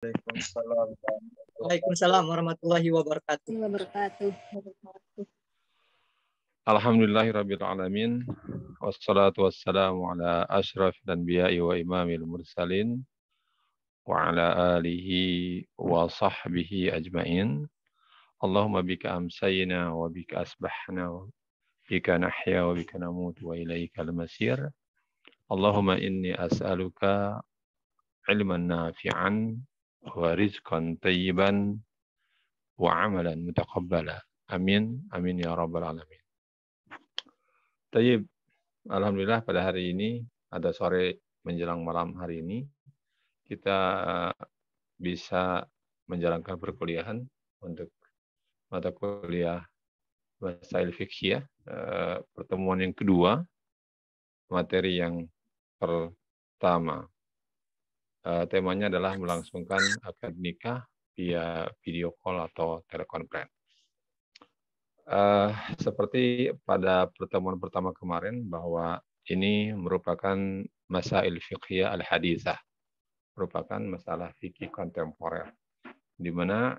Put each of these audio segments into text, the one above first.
Waalaikumsalam. Waalaikumsalam warahmatullahi wabarakatuh. Alhamdulillahirabbil alamin. Wassalatu wassalamu ala asyrafil anbiya'i wa imamil mursalin wa ala alihi wa sahbihi ajmain. Allahumma bika amsayna wa bika asbahna wa bika nahya wa bika namut wa ilaikal masir. Allahumma inni as'aluka ilman nafi'an wa rizqan tayyiban wa amalan mutaqabbala. Amin. Amin ya rabbal alamin. Tayyib. Alhamdulillah pada hari ini, ada sore menjelang malam hari ini, kita bisa menjalankan perkuliahan untuk mata kuliah Masail Fiqhiyah, pertemuan yang kedua, materi yang pertama. Temanya adalah melangsungkan akad nikah via video call atau telekonferensi. Seperti pada pertemuan pertama kemarin, bahwa ini merupakan masail fiqhiyah al-hadithah, merupakan masalah fikih kontemporer, di mana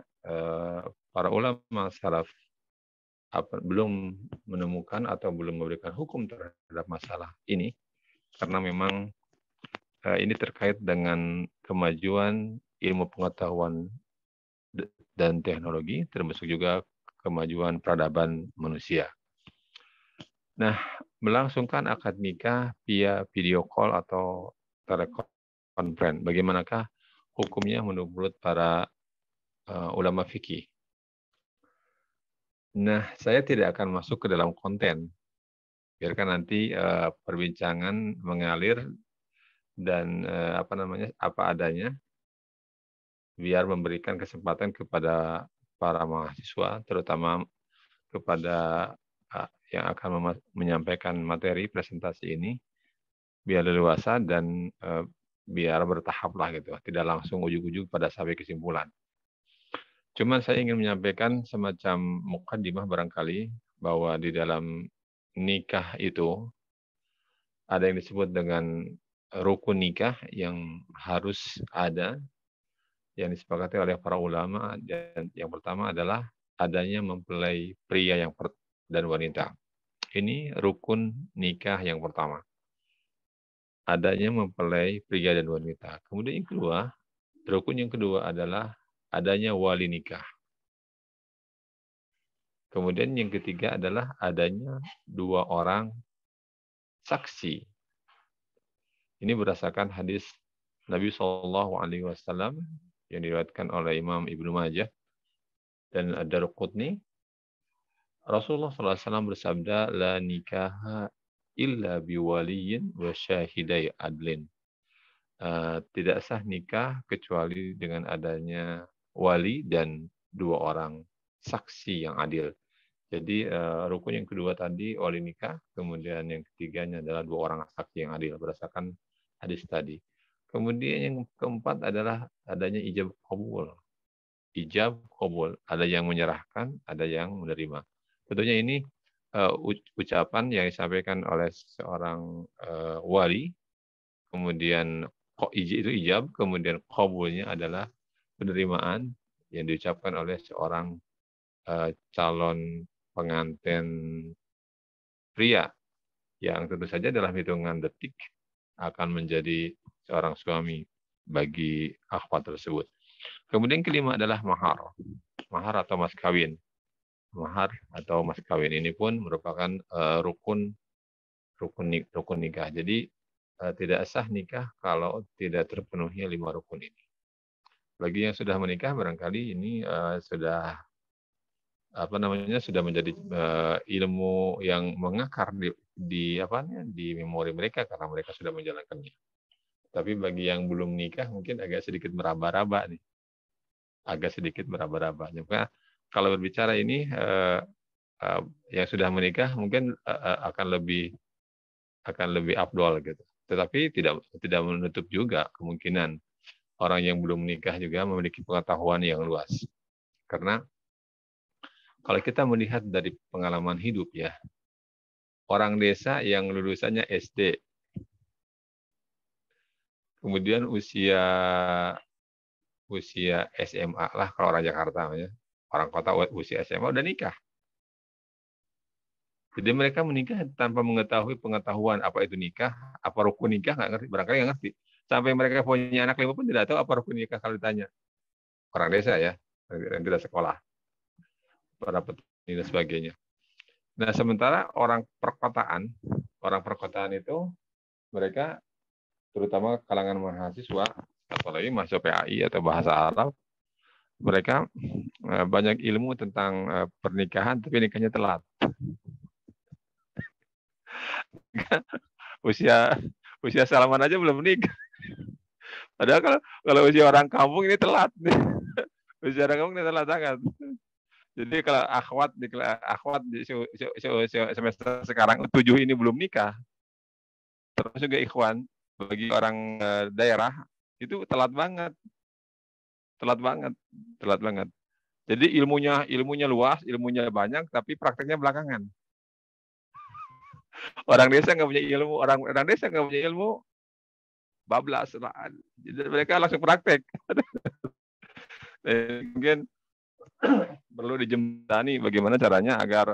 para ulama salaf belum menemukan atau belum memberikan hukum terhadap masalah ini, karena memang ini terkait dengan kemajuan ilmu pengetahuan dan teknologi, termasuk juga kemajuan peradaban manusia. Nah, melangsungkan akad nikah via video call atau telekonferensi, bagaimanakah hukumnya menurut para ulama fikih? Nah, saya tidak akan masuk ke dalam konten, biarkan nanti perbincangan mengalir dan apa adanya, biar memberikan kesempatan kepada para mahasiswa, terutama kepada yang akan menyampaikan materi presentasi ini, biar leluasa dan biar bertahap lah gitu, tidak langsung ujug-ujug pada sampai kesimpulan. Cuman saya ingin menyampaikan semacam mukaddimah barangkali, bahwa di dalam nikah itu ada yang disebut dengan rukun nikah yang harus ada, yang disepakati oleh para ulama, dan yang pertama adalah adanya mempelai pria dan wanita. Ini rukun nikah yang pertama. Adanya mempelai pria dan wanita. Kemudian yang kedua, rukun yang kedua adalah adanya wali nikah. Kemudian yang ketiga adalah adanya 2 orang saksi. Ini berdasarkan hadis Nabi SAW yang diriwayatkan oleh Imam Ibnu Majah dan Ad-Darqutni. Rasulullah SAW bersabda, la nikaha illa biwaliyin wa syahidai adlin. Tidak sah nikah kecuali dengan adanya wali dan 2 orang saksi yang adil. Jadi rukun yang kedua tadi wali nikah, kemudian yang ketiganya adalah 2 orang saksi yang adil berdasarkan hadis tadi. Kemudian yang keempat adalah adanya ijab qabul. Ijab qabul, ada yang menyerahkan, ada yang menerima. Tentunya ini ucapan yang disampaikan oleh seorang wali, kemudian itu ijab, kemudian qabulnya adalah penerimaan yang diucapkan oleh seorang calon pengantin pria, yang tentu saja dalam hitungan detik akan menjadi seorang suami bagi akhwat tersebut. Kemudian kelima adalah mahar. Mahar atau mas kawin. Mahar atau mas kawin ini pun merupakan rukun nikah. Jadi tidak sah nikah kalau tidak terpenuhi 5 rukun ini. Bagi yang sudah menikah barangkali ini sudah menjadi ilmu yang mengakar di memori mereka karena mereka sudah menjalankannya. Tapi bagi yang belum nikah mungkin agak sedikit meraba-raba nih. Maka kalau berbicara ini yang sudah menikah mungkin akan lebih afdol gitu. Tetapi tidak menutup juga kemungkinan orang yang belum menikah juga memiliki pengetahuan yang luas. Karena kalau kita melihat dari pengalaman hidup ya, orang desa yang lulusannya SD, kemudian usia usia SMA lah kalau orang Jakarta ya. Orang kota usia SMA udah nikah. Jadi mereka menikah tanpa mengetahui pengetahuan apa itu nikah, apa rukun nikah, nggak ngerti, barangkali nggak ngerti. Sampai mereka punya anak 5 pun tidak tahu apa rukun nikah kalau ditanya. Orang desa ya, yang tidak sekolah, para petani dan sebagainya. Nah, sementara orang perkotaan itu mereka terutama kalangan mahasiswa, apalagi mahasiswa PAI atau bahasa Arab, mereka banyak ilmu tentang pernikahan, tapi nikahnya telat. usia salaman aja belum nikah. Padahal kalau usia orang kampung ini telat. Usia orang kampung ini telat sangat. Jadi kalau akhwat di semester sekarang 7 ini belum nikah, terus juga ikhwan bagi orang daerah itu telat banget. Jadi ilmunya luas, ilmunya banyak, tapi prakteknya belakangan. Orang desa nggak punya ilmu, bablas. Jadi mereka langsung praktek. Mungkin perlu dijembatani bagaimana caranya agar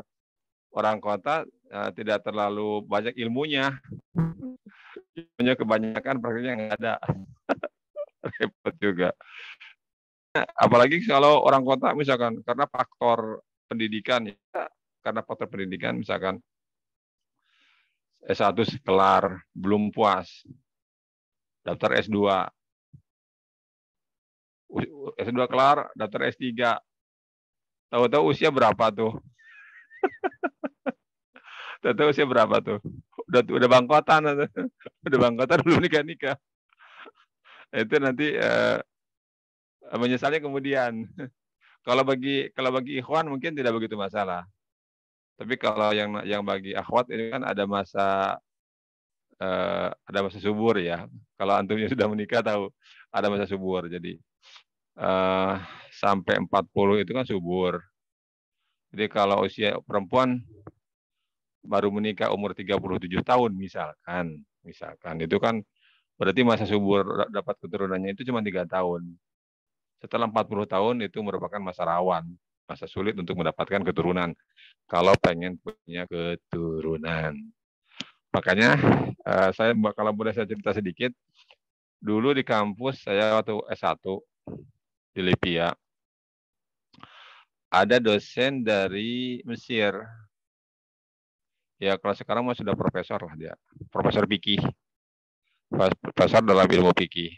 orang kota tidak terlalu banyak ilmunya. Ilmunya kebanyakan, prakteknya nggak ada. Repot juga. Apalagi kalau orang kota misalkan karena faktor pendidikan, misalkan S1 kelar, belum puas, daftar S2. S2 kelar, daftar S3. Tahu-tahu usia berapa tuh? Tahu-tahu usia berapa tuh? Udah bangkotan. Udah bangkotan belum nikah. Itu nanti menyesalnya kemudian. Kalau bagi ikhwan mungkin tidak begitu masalah. Tapi kalau yang bagi akhwat ini kan ada masa subur ya. Kalau antumnya sudah menikah tahu ada masa subur. Jadi sampai 40 itu kan subur. Jadi kalau usia perempuan baru menikah umur 37 tahun misalkan itu kan berarti masa subur dapat keturunannya itu cuma 3 tahun. Setelah 40 tahun itu merupakan masa rawan, masa sulit untuk mendapatkan keturunan kalau pengen punya keturunan. Makanya saya kalau boleh saya cerita sedikit, dulu di kampus saya waktu S1 di Libya, ada dosen dari Mesir. Ya kalau sekarang mah sudah profesor lah dia, profesor fikih, profesor dalam ilmu fikih.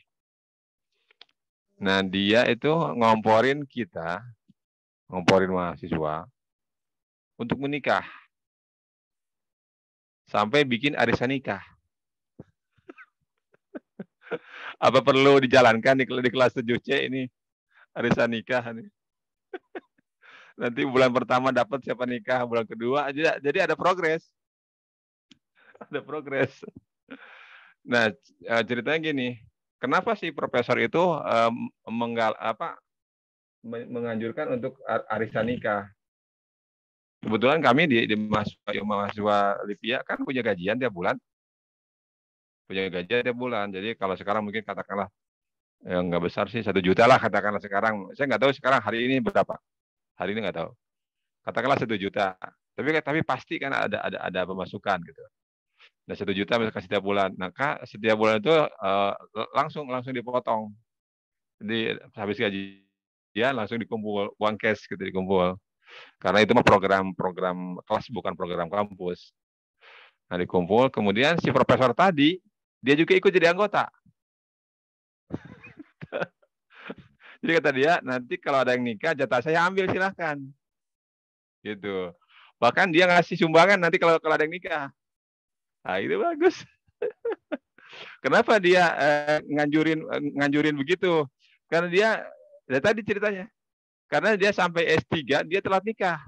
Nah dia itu ngomporin mahasiswa untuk menikah, sampai bikin arisan nikah. Apa perlu dijalankan di kelas 7C ini arisan nikah nih? Nanti bulan pertama dapat siapa nikah, bulan kedua jadi ada progres. Ada progres. Nah, ceritanya gini, kenapa sih profesor itu menganjurkan untuk arisan nikah? Kebetulan kami di mahasiswa Libya kan punya gajian tiap bulan. Jadi kalau sekarang mungkin katakanlah nggak besar sih, 1 juta lah katakanlah sekarang. Saya nggak tahu sekarang hari ini berapa. Hari ini nggak tahu. Katakanlah 1 juta. Tapi pasti kan ada pemasukan gitu. Nah 1 juta misalkan setiap bulan. Maka setiap bulan itu langsung dipotong. Jadi habis gajian langsung dikumpul uang cash gitu dikumpul. Karena itu mah program kelas bukan program kampus. Nah dikumpul, kemudian si profesor tadi dia juga ikut jadi anggota. Jadi kata dia, nanti kalau ada yang nikah, jatah saya ambil silahkan. Gitu. Bahkan dia ngasih sumbangan nanti kalau ada yang nikah. Nah itu bagus. Kenapa dia nganjurin begitu? Karena dia tadi ceritanya. Karena dia sampai S3 dia telat nikah.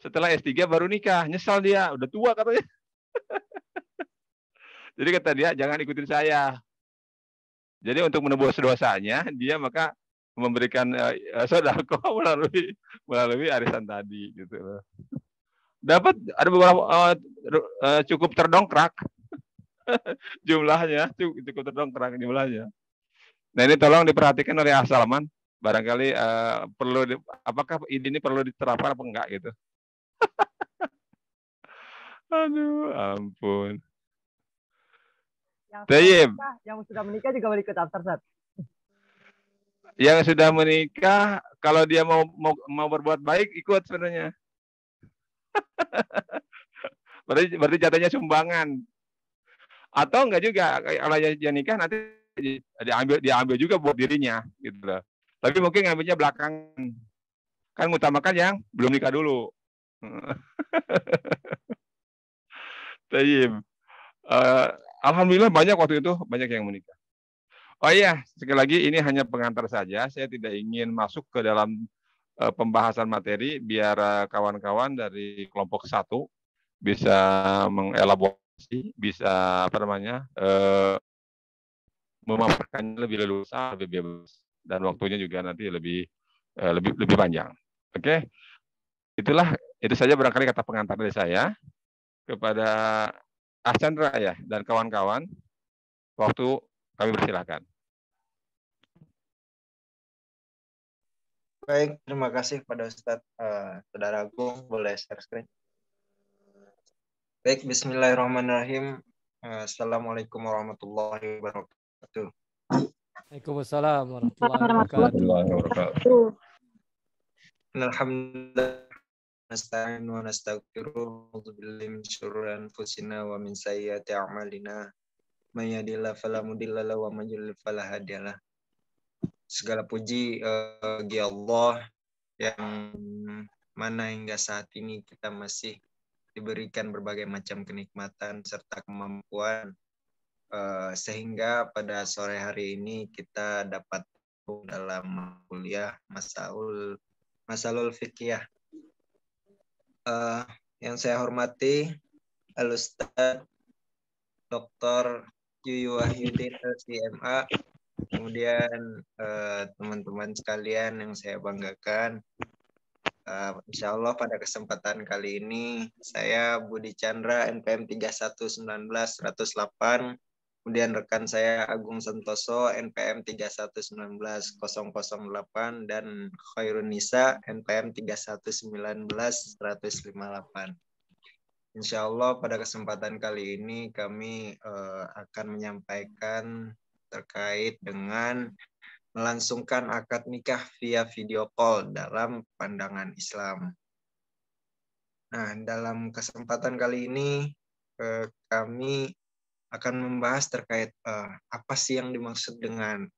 Setelah S3 baru nikah, nyesal dia, udah tua katanya. Jadi kata dia, jangan ikutin saya. Jadi untuk menebus dosanya, dia maka memberikan sodako melalui arisan tadi gitu. Dapat ada beberapa cukup terdongkrak jumlahnya, cukup terdongkrak jumlahnya. Nah ini tolong diperhatikan oleh Salman. Barangkali apakah ini perlu diterapkan apa enggak gitu. Aduh, ampun. Yang sudah menikah juga boleh ikut after, Ustaz. Yang sudah menikah, kalau dia mau berbuat baik, ikut sebenarnya. berarti jatuhnya sumbangan. Atau enggak juga, kalau dia nikah nanti diambil juga buat dirinya gitu loh. Tapi mungkin ngambilnya belakangan. Kan mengutamakan yang belum nikah dulu. Alhamdulillah banyak waktu itu, banyak yang menikah. Oh iya, sekali lagi ini hanya pengantar saja. Saya tidak ingin masuk ke dalam pembahasan materi, biar kawan-kawan dari kelompok 1 bisa mengelaborasi, bisa memaparkannya lebih leluasa, lebih bebas, dan waktunya juga nanti lebih panjang. Oke, itu saja barangkali kata pengantar dari saya kepada Chandra ya dan kawan-kawan. Waktu kami persilakan. Baik, terima kasih pada Ustadz. Saudara Agung, boleh share screen. Baik, bismillahirrahmanirrahim. Assalamualaikum warahmatullahi wabarakatuh. Waalaikumsalam warahmatullahi wabarakatuh. Alhamdulillah, nasta'in wa nastaghfiruh, a'udzubillahi min syururi anfusina wa min sayyiati a'malina. May yahdihillahu fala mudilla lahu wa may yudlil fala hadiyalah. Segala puji bagi Allah yang mana hingga saat ini kita masih diberikan berbagai macam kenikmatan serta kemampuan sehingga pada sore hari ini kita dapat dalam kuliah Masalul Fiqhiyah. Yang saya hormati Al-Ustaz Dr. Yuyu Wahyudin LCMA, kemudian teman-teman sekalian yang saya banggakan. Insya Allah pada kesempatan kali ini saya Budi Chandra NPM 3199108, kemudian rekan saya Agung Santoso NPM 3199008 dan Khairun Nisa NPM 3191158. Insya Allah pada kesempatan kali ini kami akan menyampaikan terkait dengan melangsungkan akad nikah via video call dalam pandangan Islam. Nah, dalam kesempatan kali ini kami akan membahas terkait apa sih yang dimaksud dengan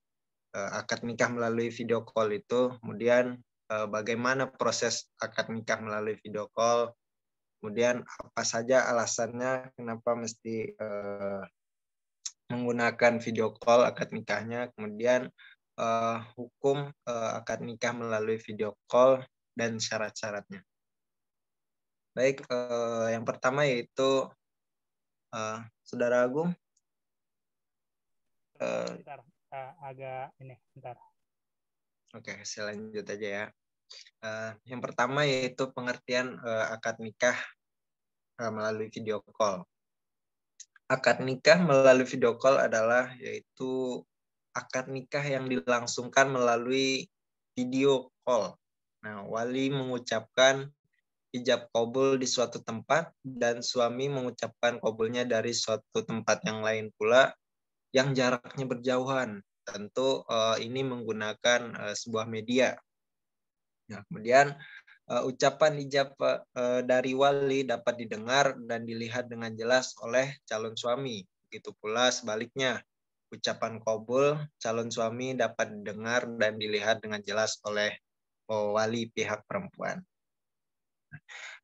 akad nikah melalui video call itu, kemudian bagaimana proses akad nikah melalui video call, kemudian apa saja alasannya kenapa mesti menggunakan video call akad nikahnya, kemudian hukum akad nikah melalui video call dan syarat-syaratnya. Baik, yang pertama yaitu Saudara Agung. Bentar. Oke, saya lanjut aja ya. Yang pertama yaitu pengertian akad nikah melalui video call. Akad nikah melalui video call adalah yaitu akad nikah yang dilangsungkan melalui video call. Nah, wali mengucapkan ijab qabul di suatu tempat dan suami mengucapkan qabulnya dari suatu tempat yang lain pula yang jaraknya berjauhan. Tentu ini menggunakan sebuah media. Nah, kemudian ucapan ijab dari wali dapat didengar dan dilihat dengan jelas oleh calon suami. Begitu pula sebaliknya. Ucapan qabul calon suami dapat didengar dan dilihat dengan jelas oleh wali pihak perempuan.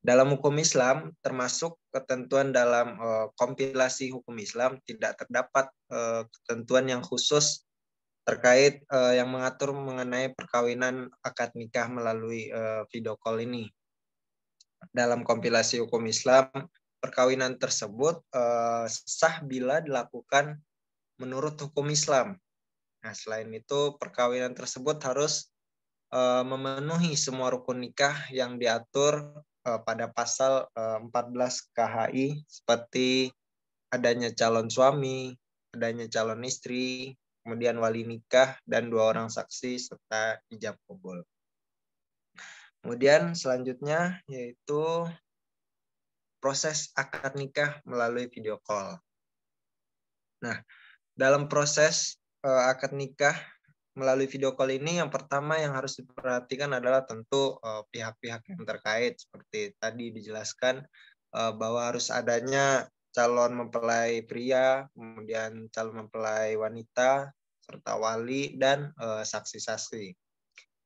Dalam hukum Islam, termasuk ketentuan dalam kompilasi hukum Islam, tidak terdapat ketentuan yang khusus terkait yang mengatur mengenai perkawinan akad nikah melalui video call ini. Dalam kompilasi hukum Islam, perkawinan tersebut sah bila dilakukan menurut hukum Islam. Nah, selain itu, perkawinan tersebut harus memenuhi semua rukun nikah yang diatur pada pasal 14 KHI, seperti adanya calon suami, adanya calon istri, kemudian wali nikah dan 2 orang saksi serta ijab qabul. Kemudian selanjutnya yaitu proses akad nikah melalui video call. Nah, dalam proses akad nikah melalui video call ini yang pertama yang harus diperhatikan adalah tentu pihak-pihak yang terkait, seperti tadi dijelaskan bahwa harus adanya calon mempelai pria, kemudian calon mempelai wanita, serta wali dan saksi-saksi.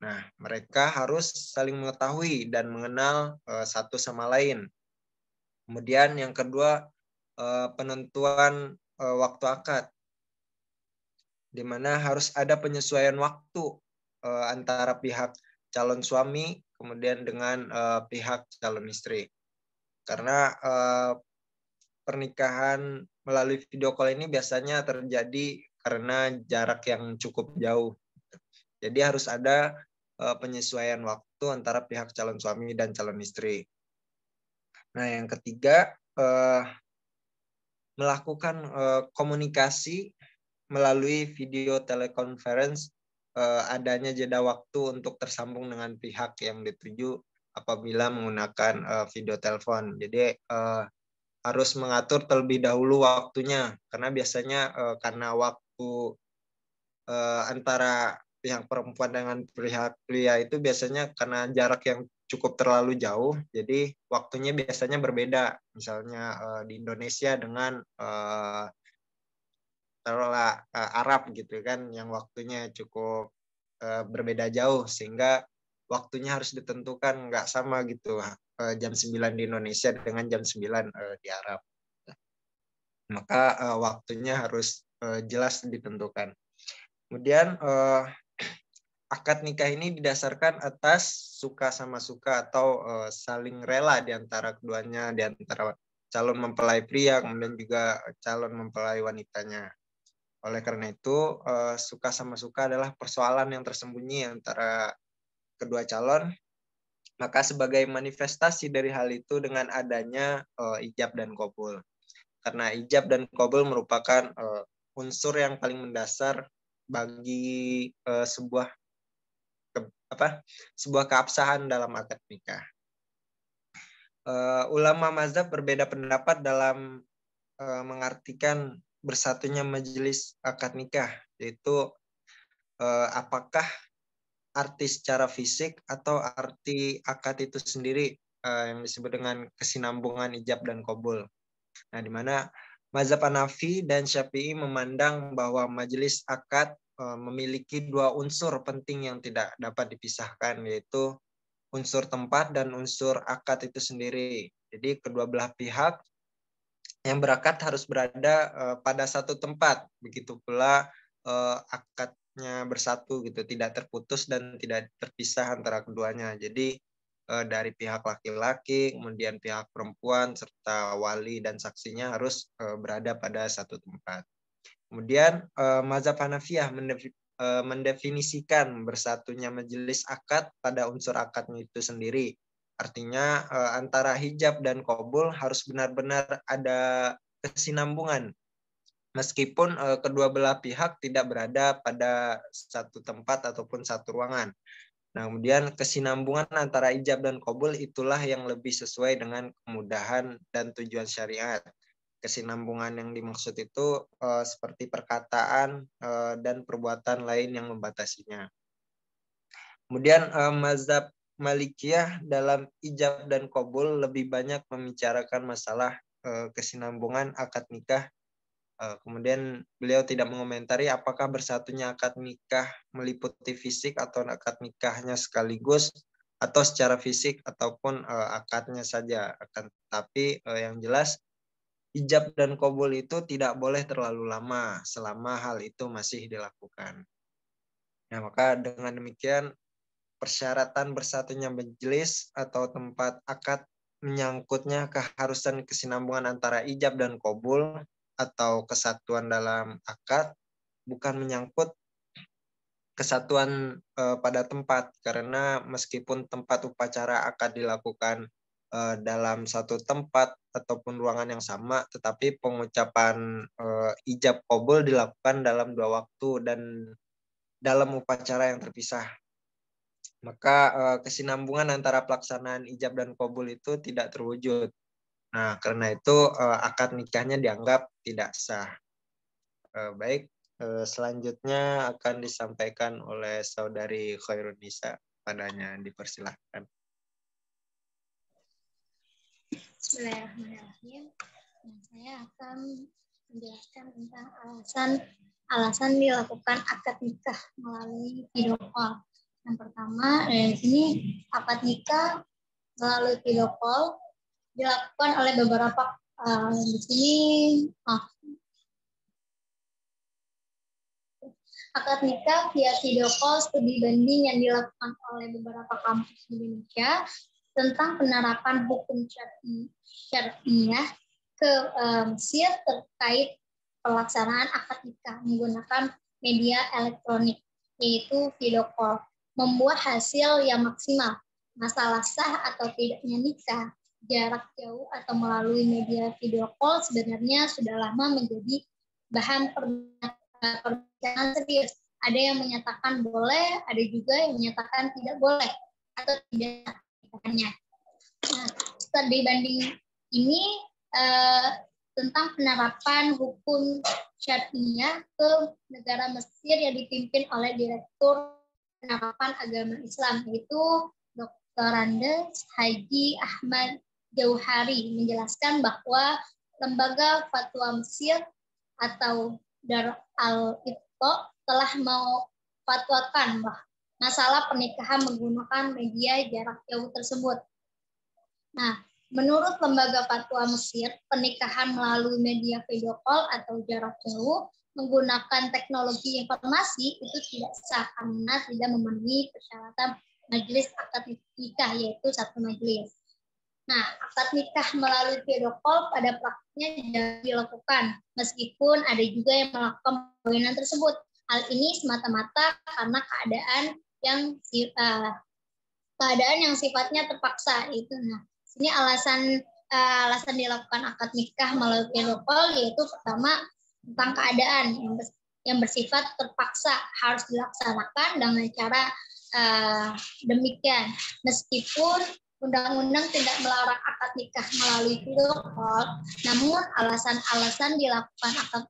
Nah, mereka harus saling mengetahui dan mengenal satu sama lain. Kemudian yang kedua, penentuan waktu akad, di mana harus ada penyesuaian waktu antara pihak calon suami kemudian dengan pihak calon istri. Karena pernikahan melalui video call ini biasanya terjadi karena jarak yang cukup jauh. Jadi harus ada penyesuaian waktu antara pihak calon suami dan calon istri. Nah, yang ketiga, melakukan komunikasi melalui video teleconference, adanya jeda waktu untuk tersambung dengan pihak yang dituju apabila menggunakan video telepon. Jadi harus mengatur terlebih dahulu waktunya, karena biasanya karena waktu antara pihak perempuan dengan pihak pria itu biasanya karena jarak yang cukup terlalu jauh, jadi waktunya biasanya berbeda. Misalnya di Indonesia dengan taruhlah Arab gitu kan, yang waktunya cukup berbeda jauh, sehingga waktunya harus ditentukan nggak sama gitu, jam 9 di Indonesia dengan jam 9 di Arab. Maka waktunya harus jelas ditentukan. Kemudian akad nikah ini didasarkan atas suka sama suka atau saling rela di antara keduanya, di antara calon mempelai pria kemudian juga calon mempelai wanitanya. Oleh karena itu, suka sama suka adalah persoalan yang tersembunyi antara kedua calon. Maka sebagai manifestasi dari hal itu dengan adanya ijab dan qabul. Karena ijab dan qabul merupakan unsur yang paling mendasar bagi sebuah keabsahan dalam akad nikah. Ulama mazhab berbeda pendapat dalam mengartikan bersatunya majelis akad nikah, yaitu apakah arti secara fisik atau arti akad itu sendiri yang disebut dengan kesinambungan ijab dan qabul. Nah, di mana mazhab Hanafi dan Syafi'i memandang bahwa majelis akad memiliki 2 unsur penting yang tidak dapat dipisahkan, yaitu unsur tempat dan unsur akad itu sendiri. Jadi kedua belah pihak yang berakad harus berada pada satu tempat, begitu pula akadnya bersatu gitu, tidak terputus dan tidak terpisah antara keduanya. Jadi dari pihak laki-laki, kemudian pihak perempuan serta wali dan saksinya harus berada pada satu tempat. Kemudian mazhab Hanafiyah mendefinisikan bersatunya majelis akad pada unsur akadnya itu sendiri. Artinya antara hijab dan qabul harus benar-benar ada kesinambungan. Meskipun kedua belah pihak tidak berada pada satu tempat ataupun satu ruangan. Nah, kemudian kesinambungan antara ijab dan qabul itulah yang lebih sesuai dengan kemudahan dan tujuan syariat. Kesinambungan yang dimaksud itu seperti perkataan dan perbuatan lain yang membatasinya. Kemudian mazhab Malikiyah dalam ijab dan qabul lebih banyak membicarakan masalah kesinambungan akad nikah. Kemudian beliau tidak mengomentari apakah bersatunya akad nikah meliputi fisik atau akad nikahnya sekaligus, atau secara fisik ataupun akadnya saja. Akan tetapi yang jelas ijab dan qabul itu tidak boleh terlalu lama selama hal itu masih dilakukan. Nah, maka dengan demikian persyaratan bersatunya majelis atau tempat akad menyangkutnya keharusan kesinambungan antara ijab dan qabul atau kesatuan dalam akad, bukan menyangkut kesatuan pada tempat, karena meskipun tempat upacara akad dilakukan dalam satu tempat ataupun ruangan yang sama, tetapi pengucapan ijab qabul dilakukan dalam 2 waktu dan dalam upacara yang terpisah. Maka kesinambungan antara pelaksanaan ijab dan qabul itu tidak terwujud. Nah, karena itu akad nikahnya dianggap tidak sah. Baik, selanjutnya akan disampaikan oleh saudari Khairun Nisa. Padanya dipersilahkan. Bismillahirrahmanirrahim. Saya akan menjelaskan tentang alasan dilakukan akad nikah melalui video call. Yang pertama, di sini akad nikah melalui video call dilakukan oleh beberapa di sini akad nikah via video call studi banding yang dilakukan oleh beberapa kampus di Indonesia tentang penerapan hukum syariah ke Mesir terkait pelaksanaan akad nikah menggunakan media elektronik, yaitu video call, membuat hasil yang maksimal. Masalah sah atau tidaknya nikah jarak jauh atau melalui media video call sebenarnya sudah lama menjadi bahan perbincangan serius. Ada yang menyatakan boleh, ada juga yang menyatakan tidak boleh atau tidak. Nah, studi banding ini tentang penerapan hukum syariah ke negara Mesir yang dipimpin oleh Direktur Penerapan Agama Islam, yaitu Dr. Andes Haji Ahmad Jauhari, menjelaskan bahwa Lembaga Fatwa Mesir atau Dar al-Ifta telah memfatwakan masalah pernikahan menggunakan media jarak jauh tersebut. Nah, menurut Lembaga Fatwa Mesir, pernikahan melalui media video call atau jarak jauh menggunakan teknologi informasi itu tidak sah karena tidak memenuhi persyaratan majelis akad nikah, yaitu 1 majelis. Nah, akad nikah melalui video call pada praktiknya dilakukan, meskipun ada juga yang melakukan perkawinan tersebut. Hal ini semata-mata karena keadaan yang sifatnya terpaksa itu. Nah, sini alasan dilakukan akad nikah melalui video call yaitu pertama tentang keadaan yang bersifat terpaksa harus dilaksanakan dengan cara demikian. Meskipun undang-undang tidak melarang akad nikah melalui video call, namun alasan-alasan dilakukan akad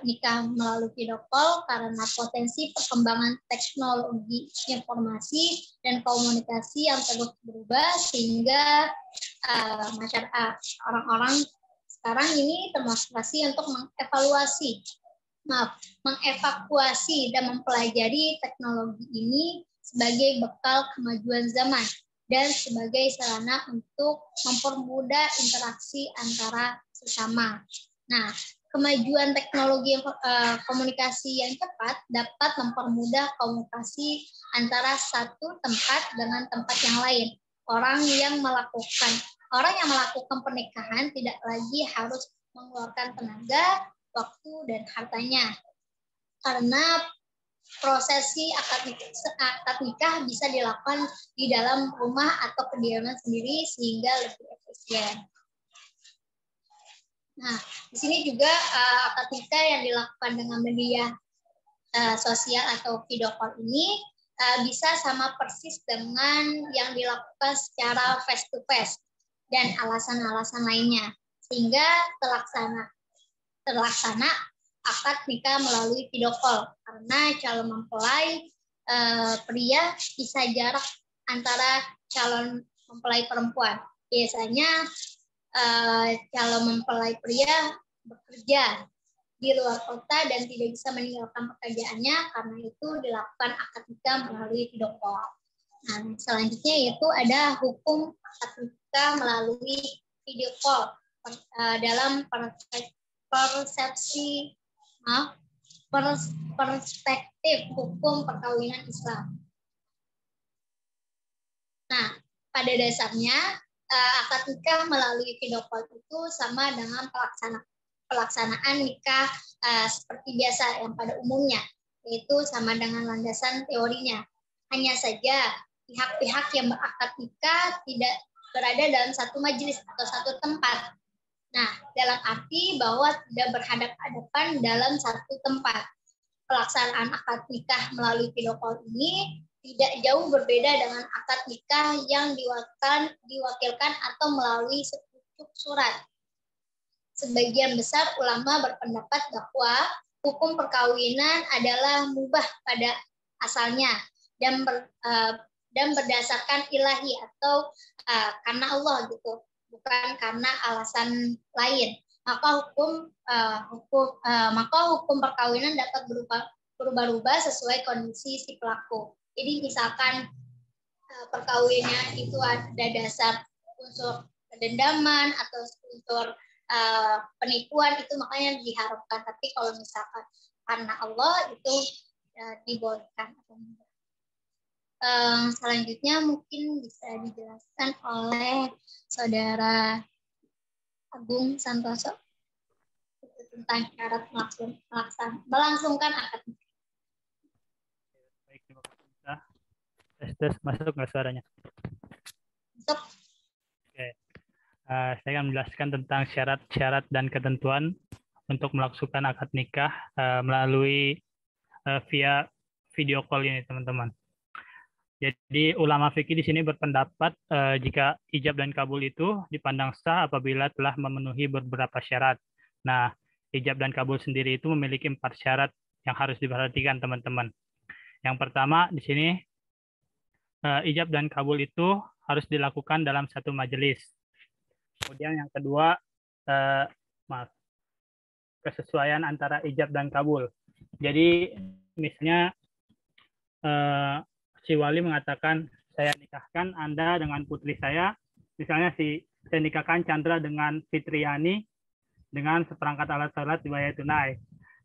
nikah melalui video call karena potensi perkembangan teknologi informasi dan komunikasi yang terus berubah sehingga masyarakat orang-orang sekarang ini termotivasi untuk mengevakuasi dan mempelajari teknologi ini sebagai bekal kemajuan zaman dan sebagai sarana untuk mempermudah interaksi antara sesama. Nah, kemajuan teknologi komunikasi yang cepat dapat mempermudah komunikasi antara satu tempat dengan tempat yang lain. Orang yang melakukan pernikahan tidak lagi harus mengeluarkan tenaga, waktu, dan hartanya. Karena prosesi akad nikah bisa dilakukan di dalam rumah atau kediaman sendiri sehingga lebih efisien. Nah, di sini juga akad nikah yang dilakukan dengan media sosial atau video call ini bisa sama persis dengan yang dilakukan secara face to face dan alasan-alasan lainnya, sehingga terlaksana akad nikah melalui video call karena calon mempelai pria bisa jarak antara calon mempelai perempuan. Biasanya calon mempelai pria bekerja di luar kota dan tidak bisa meninggalkan pekerjaannya, karena itu dilakukan akad nikah melalui video call. Nah, selanjutnya yaitu ada hukum akad nikah melalui video call dalam perspektif hukum perkawinan Islam. Nah, pada dasarnya akad nikah melalui video call itu sama dengan pelaksanaan nikah seperti biasa yang pada umumnya, yaitu sama dengan landasan teorinya. Hanya saja pihak-pihak yang berakad nikah tidak berada dalam satu majelis atau satu tempat. Nah, dalam arti bahwa tidak berhadapan-hadapan dalam satu tempat. Pelaksanaan akad nikah melalui video call ini tidak jauh berbeda dengan akad nikah yang diwakilkan atau melalui sepucuk surat. Sebagian besar ulama berpendapat bahwa hukum perkawinan adalah mubah pada asalnya dan berdasarkan ilahi atau karena Allah gitu, bukan karena alasan lain. Maka hukum perkawinan dapat berubah-ubah sesuai kondisi si pelaku. Jadi misalkan perkawinan itu ada dasar unsur kedendaman atau unsur penipuan, itu makanya diharapkan. Tapi kalau misalkan karena Allah itu dibolehkan. Selanjutnya mungkin bisa dijelaskan oleh Saudara Agung Santoso tentang syarat melangsungkan akad nikah. Baik, terima kasih. Tes, masuk nggak suaranya? Masuk. Oke. Saya akan menjelaskan tentang syarat-syarat dan ketentuan untuk melangsungkan akad nikah melalui via video call ini, teman-teman. Jadi ulama fikih di sini berpendapat jika ijab dan kabul itu dipandang sah apabila telah memenuhi beberapa syarat. Nah, ijab dan kabul sendiri itu memiliki 4 syarat yang harus diperhatikan, teman-teman. Yang pertama di sini ijab dan kabul itu harus dilakukan dalam satu majelis. Kemudian yang kedua, kesesuaian antara ijab dan kabul. Jadi misalnya si wali mengatakan, saya nikahkan Anda dengan putri saya, misalnya saya nikahkan Chandra dengan Fitriani dengan seperangkat alat sholat dibayar tunai.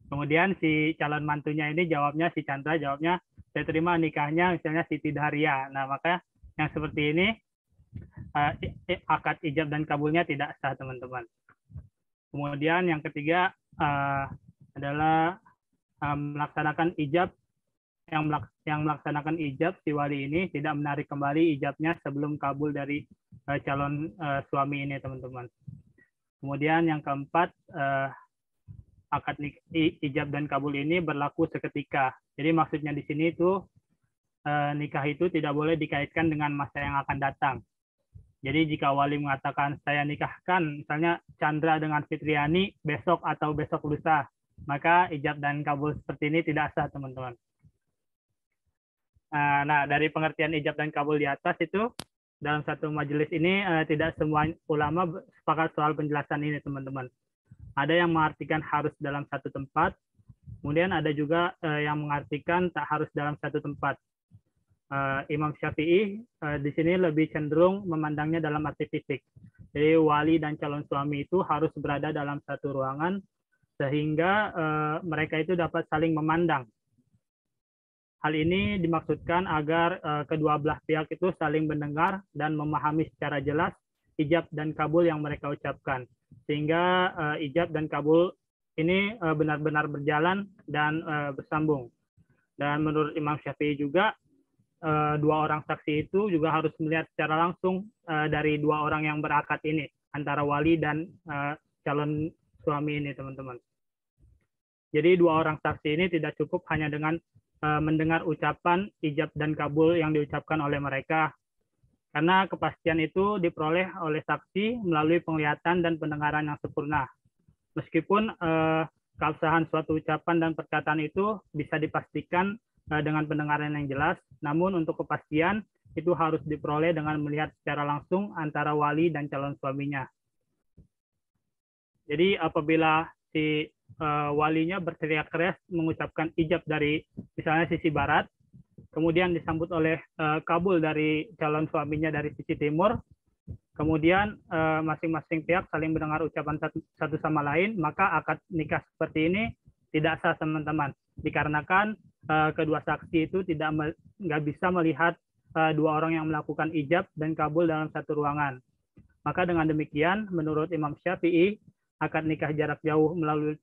Kemudian si calon mantunya ini jawabnya, si Chandra jawabnya, saya terima nikahnya misalnya Siti Daharia. Nah, maka yang seperti ini akad ijab dan kabulnya tidak sah, teman-teman. Kemudian yang ketiga adalah melaksanakan ijab. Yang melaksanakan ijab, si wali ini tidak menarik kembali ijabnya sebelum kabul dari calon suami ini, teman-teman. Kemudian yang keempat, akad ijab dan kabul ini berlaku seketika. Jadi maksudnya di sini itu nikah itu tidak boleh dikaitkan dengan masa yang akan datang. Jadi jika wali mengatakan saya nikahkan misalnya Chandra dengan Fitriani besok atau besok lusa, maka ijab dan kabul seperti ini tidak sah, teman-teman. Nah, dari pengertian ijab dan kabul di atas itu, dalam satu majelis ini tidak semua ulama sepakat soal penjelasan ini, teman-teman. Ada yang mengartikan harus dalam satu tempat, kemudian ada juga yang mengartikan tak harus dalam satu tempat. Imam Syafi'i di sini lebih cenderung memandangnya dalam arti fisik. Jadi wali dan calon suami itu harus berada dalam satu ruangan, sehingga mereka itu dapat saling memandang. Hal ini dimaksudkan agar kedua belah pihak itu saling mendengar dan memahami secara jelas ijab dan kabul yang mereka ucapkan. Sehingga ijab dan kabul ini benar-benar berjalan dan bersambung. Dan menurut Imam Syafi'i juga, dua orang saksi itu juga harus melihat secara langsung dari dua orang yang berakad ini, antara wali dan calon suami ini, teman-teman. Jadi dua orang saksi ini tidak cukup hanya dengan mendengar ucapan ijab dan kabul yang diucapkan oleh mereka, karena kepastian itu diperoleh oleh saksi melalui penglihatan dan pendengaran yang sempurna. Meskipun keabsahan suatu ucapan dan perkataan itu bisa dipastikan dengan pendengaran yang jelas, namun untuk kepastian itu harus diperoleh dengan melihat secara langsung antara wali dan calon suaminya. Jadi apabila si walinya berteriak keras mengucapkan ijab dari misalnya sisi barat, kemudian disambut oleh kabul dari calon suaminya dari sisi timur, kemudian masing-masing pihak saling mendengar ucapan satu sama lain, maka akad nikah seperti ini tidak sah, teman-teman, dikarenakan kedua saksi itu nggak bisa melihat dua orang yang melakukan ijab dan kabul dalam satu ruangan. Maka dengan demikian, menurut Imam Syafi'i, akad nikah jarak jauh melalui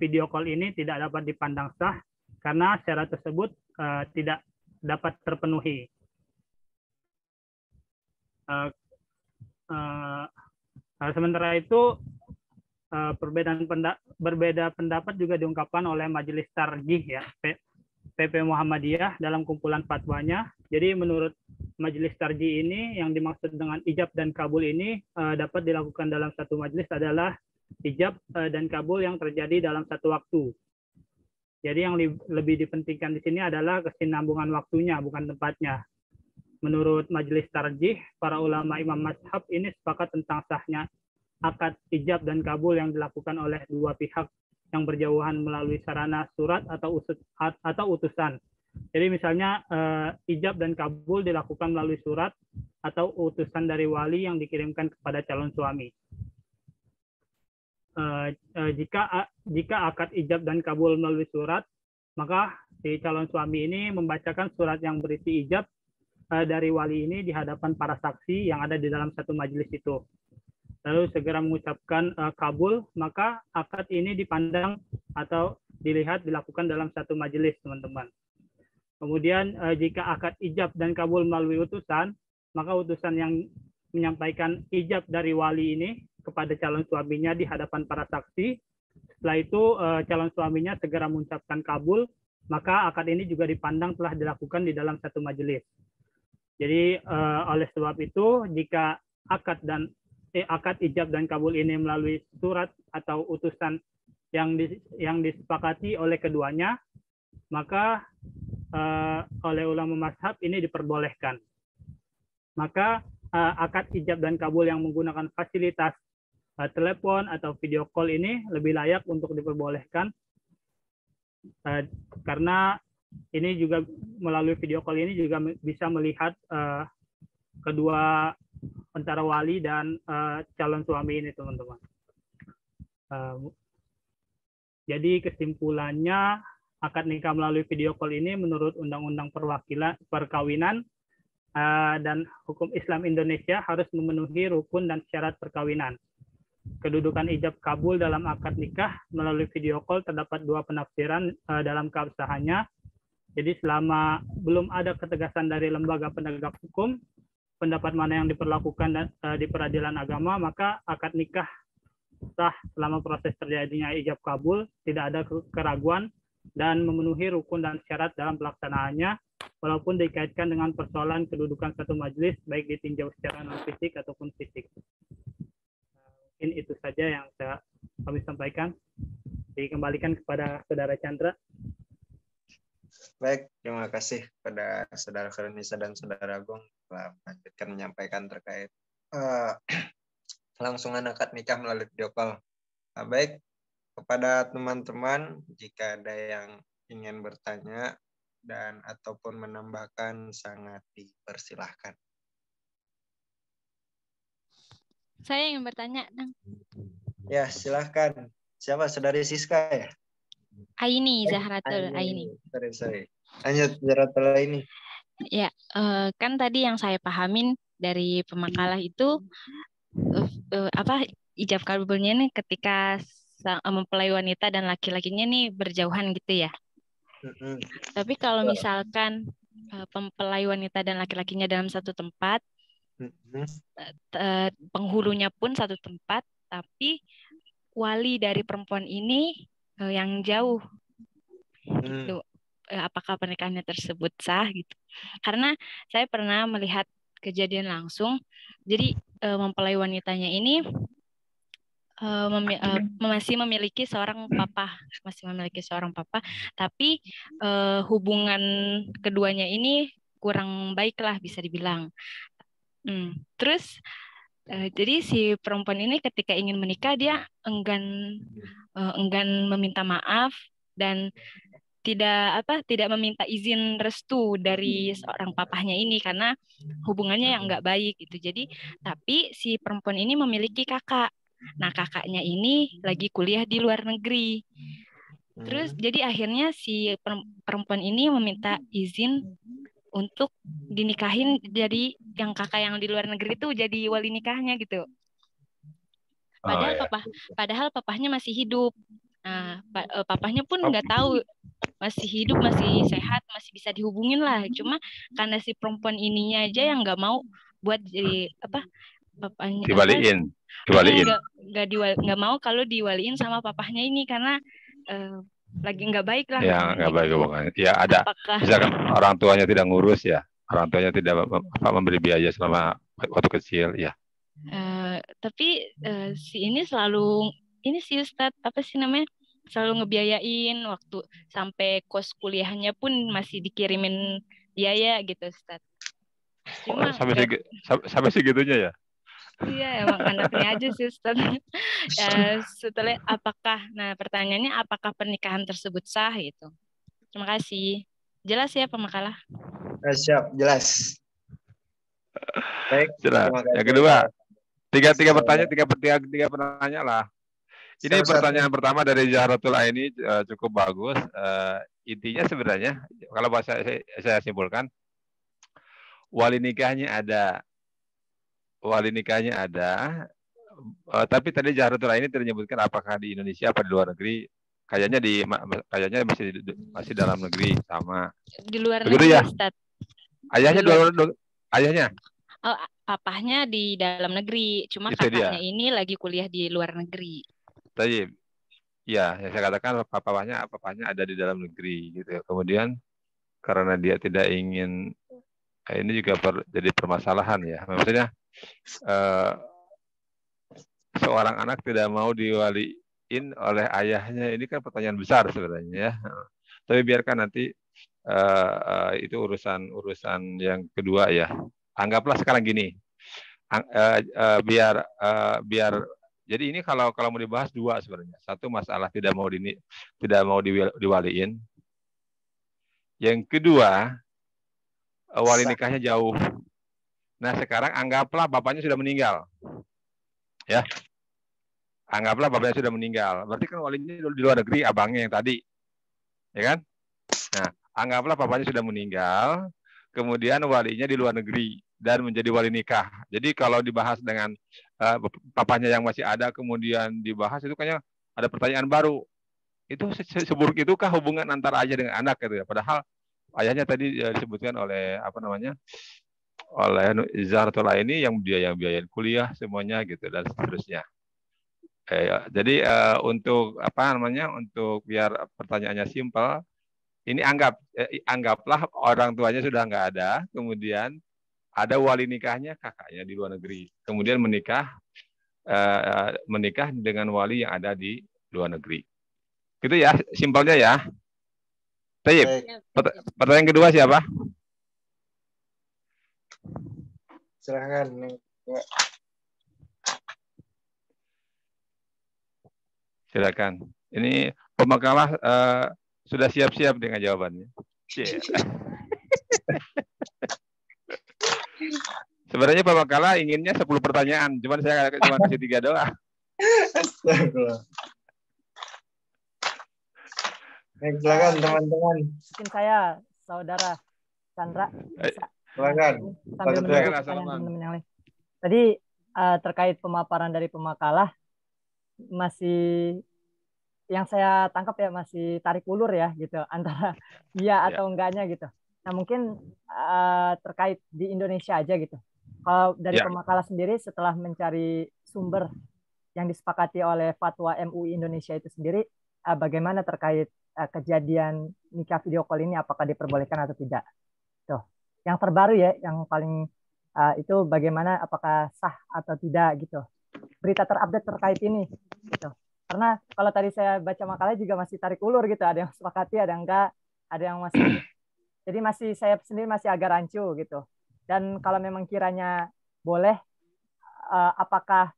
video call ini tidak dapat dipandang sah karena syarat tersebut tidak dapat terpenuhi. Sementara itu berbeda pendapat juga diungkapkan oleh Majelis Tarjih ya PP Muhammadiyah dalam kumpulan fatwanya. Jadi menurut Majelis Tarjih ini yang dimaksud dengan ijab dan kabul ini dapat dilakukan dalam satu majelis adalah ijab dan kabul yang terjadi dalam satu waktu. Jadi yang lebih dipentingkan di sini adalah kesinambungan waktunya, bukan tempatnya. Menurut Majelis Tarjih, para ulama imam mazhab ini sepakat tentang sahnya akad ijab dan kabul yang dilakukan oleh dua pihak yang berjauhan melalui sarana surat atau utusan. Jadi misalnya ijab dan kabul dilakukan melalui surat atau utusan dari wali yang dikirimkan kepada calon suami. Jika akad ijab dan kabul melalui surat, maka si calon suami ini membacakan surat yang berisi ijab dari wali ini di hadapan para saksi yang ada di dalam satu majelis itu. Lalu segera mengucapkan kabul, maka akad ini dipandang atau dilihat dilakukan dalam satu majelis, teman-teman. Kemudian jika akad ijab dan kabul melalui utusan, maka utusan yang menyampaikan ijab dari wali ini kepada calon suaminya di hadapan para saksi. Setelah itu calon suaminya segera mengucapkan kabul, maka akad ini juga dipandang telah dilakukan di dalam satu majelis. Jadi oleh sebab itu jika akad ijab dan kabul ini melalui surat atau utusan yang disepakati oleh keduanya, maka oleh ulama mazhab ini diperbolehkan. Maka akad ijab dan kabul yang menggunakan fasilitas telepon atau video call ini lebih layak untuk diperbolehkan karena ini juga melalui video call ini juga bisa melihat kedua antara wali dan calon suami ini, teman-teman. Jadi kesimpulannya akad nikah melalui video call ini menurut Undang-Undang Perkawinan dan Hukum Islam Indonesia harus memenuhi rukun dan syarat perkawinan. Kedudukan ijab kabul dalam akad nikah melalui video call terdapat dua penafsiran dalam keabsahannya. Jadi selama belum ada ketegasan dari lembaga penegak hukum, pendapat mana yang diperlakukan di peradilan agama, maka akad nikah sah selama proses terjadinya ijab kabul, tidak ada keraguan dan memenuhi rukun dan syarat dalam pelaksanaannya, walaupun dikaitkan dengan persoalan kedudukan satu majelis, baik ditinjau secara non-fisik ataupun fisik. Mungkin itu saja yang kami sampaikan. Dikembalikan kepada Saudara Chandra. Baik, terima kasih kepada Saudara Khairunisa dan Saudara Agung telah melanjutkan menyampaikan terkait kelangsungan akad nikah melalui video call. Baik, kepada teman-teman jika ada yang ingin bertanya dan ataupun menambahkan sangat dipersilahkan. Saya ingin bertanya, Dang. Ya, silahkan. Siapa? Saudari Siska ya? Aini, Zahratul Aini. Sorry. Lanjut, Zahratul Aini. Ya, kan tadi yang saya pahamin dari pemakalah itu ijab kabulnya nih ketika mempelai wanita dan laki-lakinya nih berjauhan gitu ya. Tapi kalau misalkan mempelai wanita dan laki-lakinya dalam satu tempat, penghulunya pun satu tempat, tapi wali dari perempuan ini yang jauh, gitu. Apakah pernikahannya tersebut sah gitu? Karena saya pernah melihat kejadian langsung. Jadi mempelai wanitanya ini masih memiliki seorang papa, tapi hubungan keduanya ini kurang baik lah bisa dibilang. Terus jadi si perempuan ini ketika ingin menikah dia enggan meminta maaf dan tidak meminta izin restu dari seorang papahnya ini karena hubungannya yang nggak baik gitu. Jadi tapi si perempuan ini memiliki kakak. Nah kakaknya ini lagi kuliah di luar negeri. Terus jadi akhirnya si perempuan ini meminta izin untuk dinikahin, jadi yang kakak yang di luar negeri itu jadi wali nikahnya gitu. Padahal papahnya masih hidup. Nah, papahnya pun nggak tahu masih hidup, masih sehat, masih bisa dihubungin lah. Cuma karena si perempuan ininya aja yang nggak mau buat jadi papanya Dibaliin. nggak mau kalau diwaliin sama papahnya ini karena lagi nggak baik lah. Ya nggak baik hubungannya. Ya ada. Apakah Misalkan orang tuanya tidak ngurus ya, orang tuanya tidak memberi biaya selama waktu kecil ya. Tapi si ini selalu ini sih Ustadz apa sih namanya selalu ngebiayain waktu sampai kos kuliahnya pun masih dikirimin biaya gitu Ustadz. Cuma sampai segitunya ya. Iya emang anaknya aja sih Ustaz. Setelah pertanyaannya apakah pernikahan tersebut sah gitu. Terima kasih. Jelas ya pemakalah. Siap, jelas. Baik. Jelas. Yang kedua, tiga pertanyaan lah. Ini pertanyaan pertama dari Zahratul Aini cukup bagus. Intinya sebenarnya kalau bahasa saya simpulkan, wali nikahnya ada, tapi tadi Zahratul Aini menyebutkan apakah di Indonesia apa di luar negeri. Kayaknya masih dalam negeri sama. Di luar begitu negeri, ya? Ustaz. Ayahnya? Oh, papahnya di dalam negeri, cuma itu kakaknya dia. ini lagi kuliah di luar negeri. Tadi, ya, yang saya katakan papahnya ada di dalam negeri gitu. Kemudian karena dia tidak ingin, ini juga jadi permasalahan ya. Maksudnya seorang anak tidak mau diwaliin oleh ayahnya, ini kan pertanyaan besar sebenarnya ya. Tapi biarkan nanti itu urusan yang kedua ya. Anggaplah sekarang gini, biar jadi ini kalau mau dibahas dua sebenarnya. Satu masalah tidak mau diwaliin. Yang kedua wali nikahnya jauh. Nah sekarang anggaplah bapaknya sudah meninggal, ya. Anggaplah bapaknya sudah meninggal. Berarti kan walinya di luar negeri, abangnya yang tadi, ya kan? Nah anggaplah bapaknya sudah meninggal, kemudian walinya di luar negeri dan menjadi wali nikah. Jadi kalau dibahas dengan papanya yang masih ada, kemudian dibahas itu kayaknya ada pertanyaan baru. Itu seburuk itukah hubungan antara ayah dengan anak gitu ya? Padahal ayahnya tadi disebutkan oleh oleh Zahratul Aini yang biayain kuliah semuanya gitu dan seterusnya. Jadi untuk untuk biar pertanyaannya simpel, ini anggaplah orang tuanya sudah nggak ada, kemudian ada wali nikahnya kakaknya di luar negeri, kemudian menikah dengan wali yang ada di luar negeri. Gitu ya, simpelnya ya. Tayyip, pertanyaan kedua siapa? Silakan. Silakan. Ini pemakalah sudah siap-siap dengan jawabannya. Yeah. Sebenarnya pemakalah inginnya 10 pertanyaan, cuman saya cuma kasih 3 doang. Baik, silakan teman-teman. Mungkin saya, saudara Chandra, bisa silakan. sambil menunggu teman-teman yang lain. Tadi terkait pemaparan dari pemakalah, masih yang saya tangkap ya masih tarik ulur ya gitu antara iya atau enggaknya gitu. Nah mungkin terkait di Indonesia aja gitu. Kalau dari pemakalah sendiri setelah mencari sumber yang disepakati oleh fatwa MUI Indonesia itu sendiri, bagaimana terkait kejadian nikah video call ini, apakah diperbolehkan atau tidak? Tuh, yang terbaru ya, yang paling itu bagaimana, apakah sah atau tidak gitu. Berita terupdate terkait ini gitu. Karena kalau tadi saya baca makalahnya juga masih tarik ulur gitu, ada yang sepakati, ada yang enggak, ada yang masih. Jadi saya sendiri masih agak rancu gitu. Dan kalau memang kiranya boleh, apakah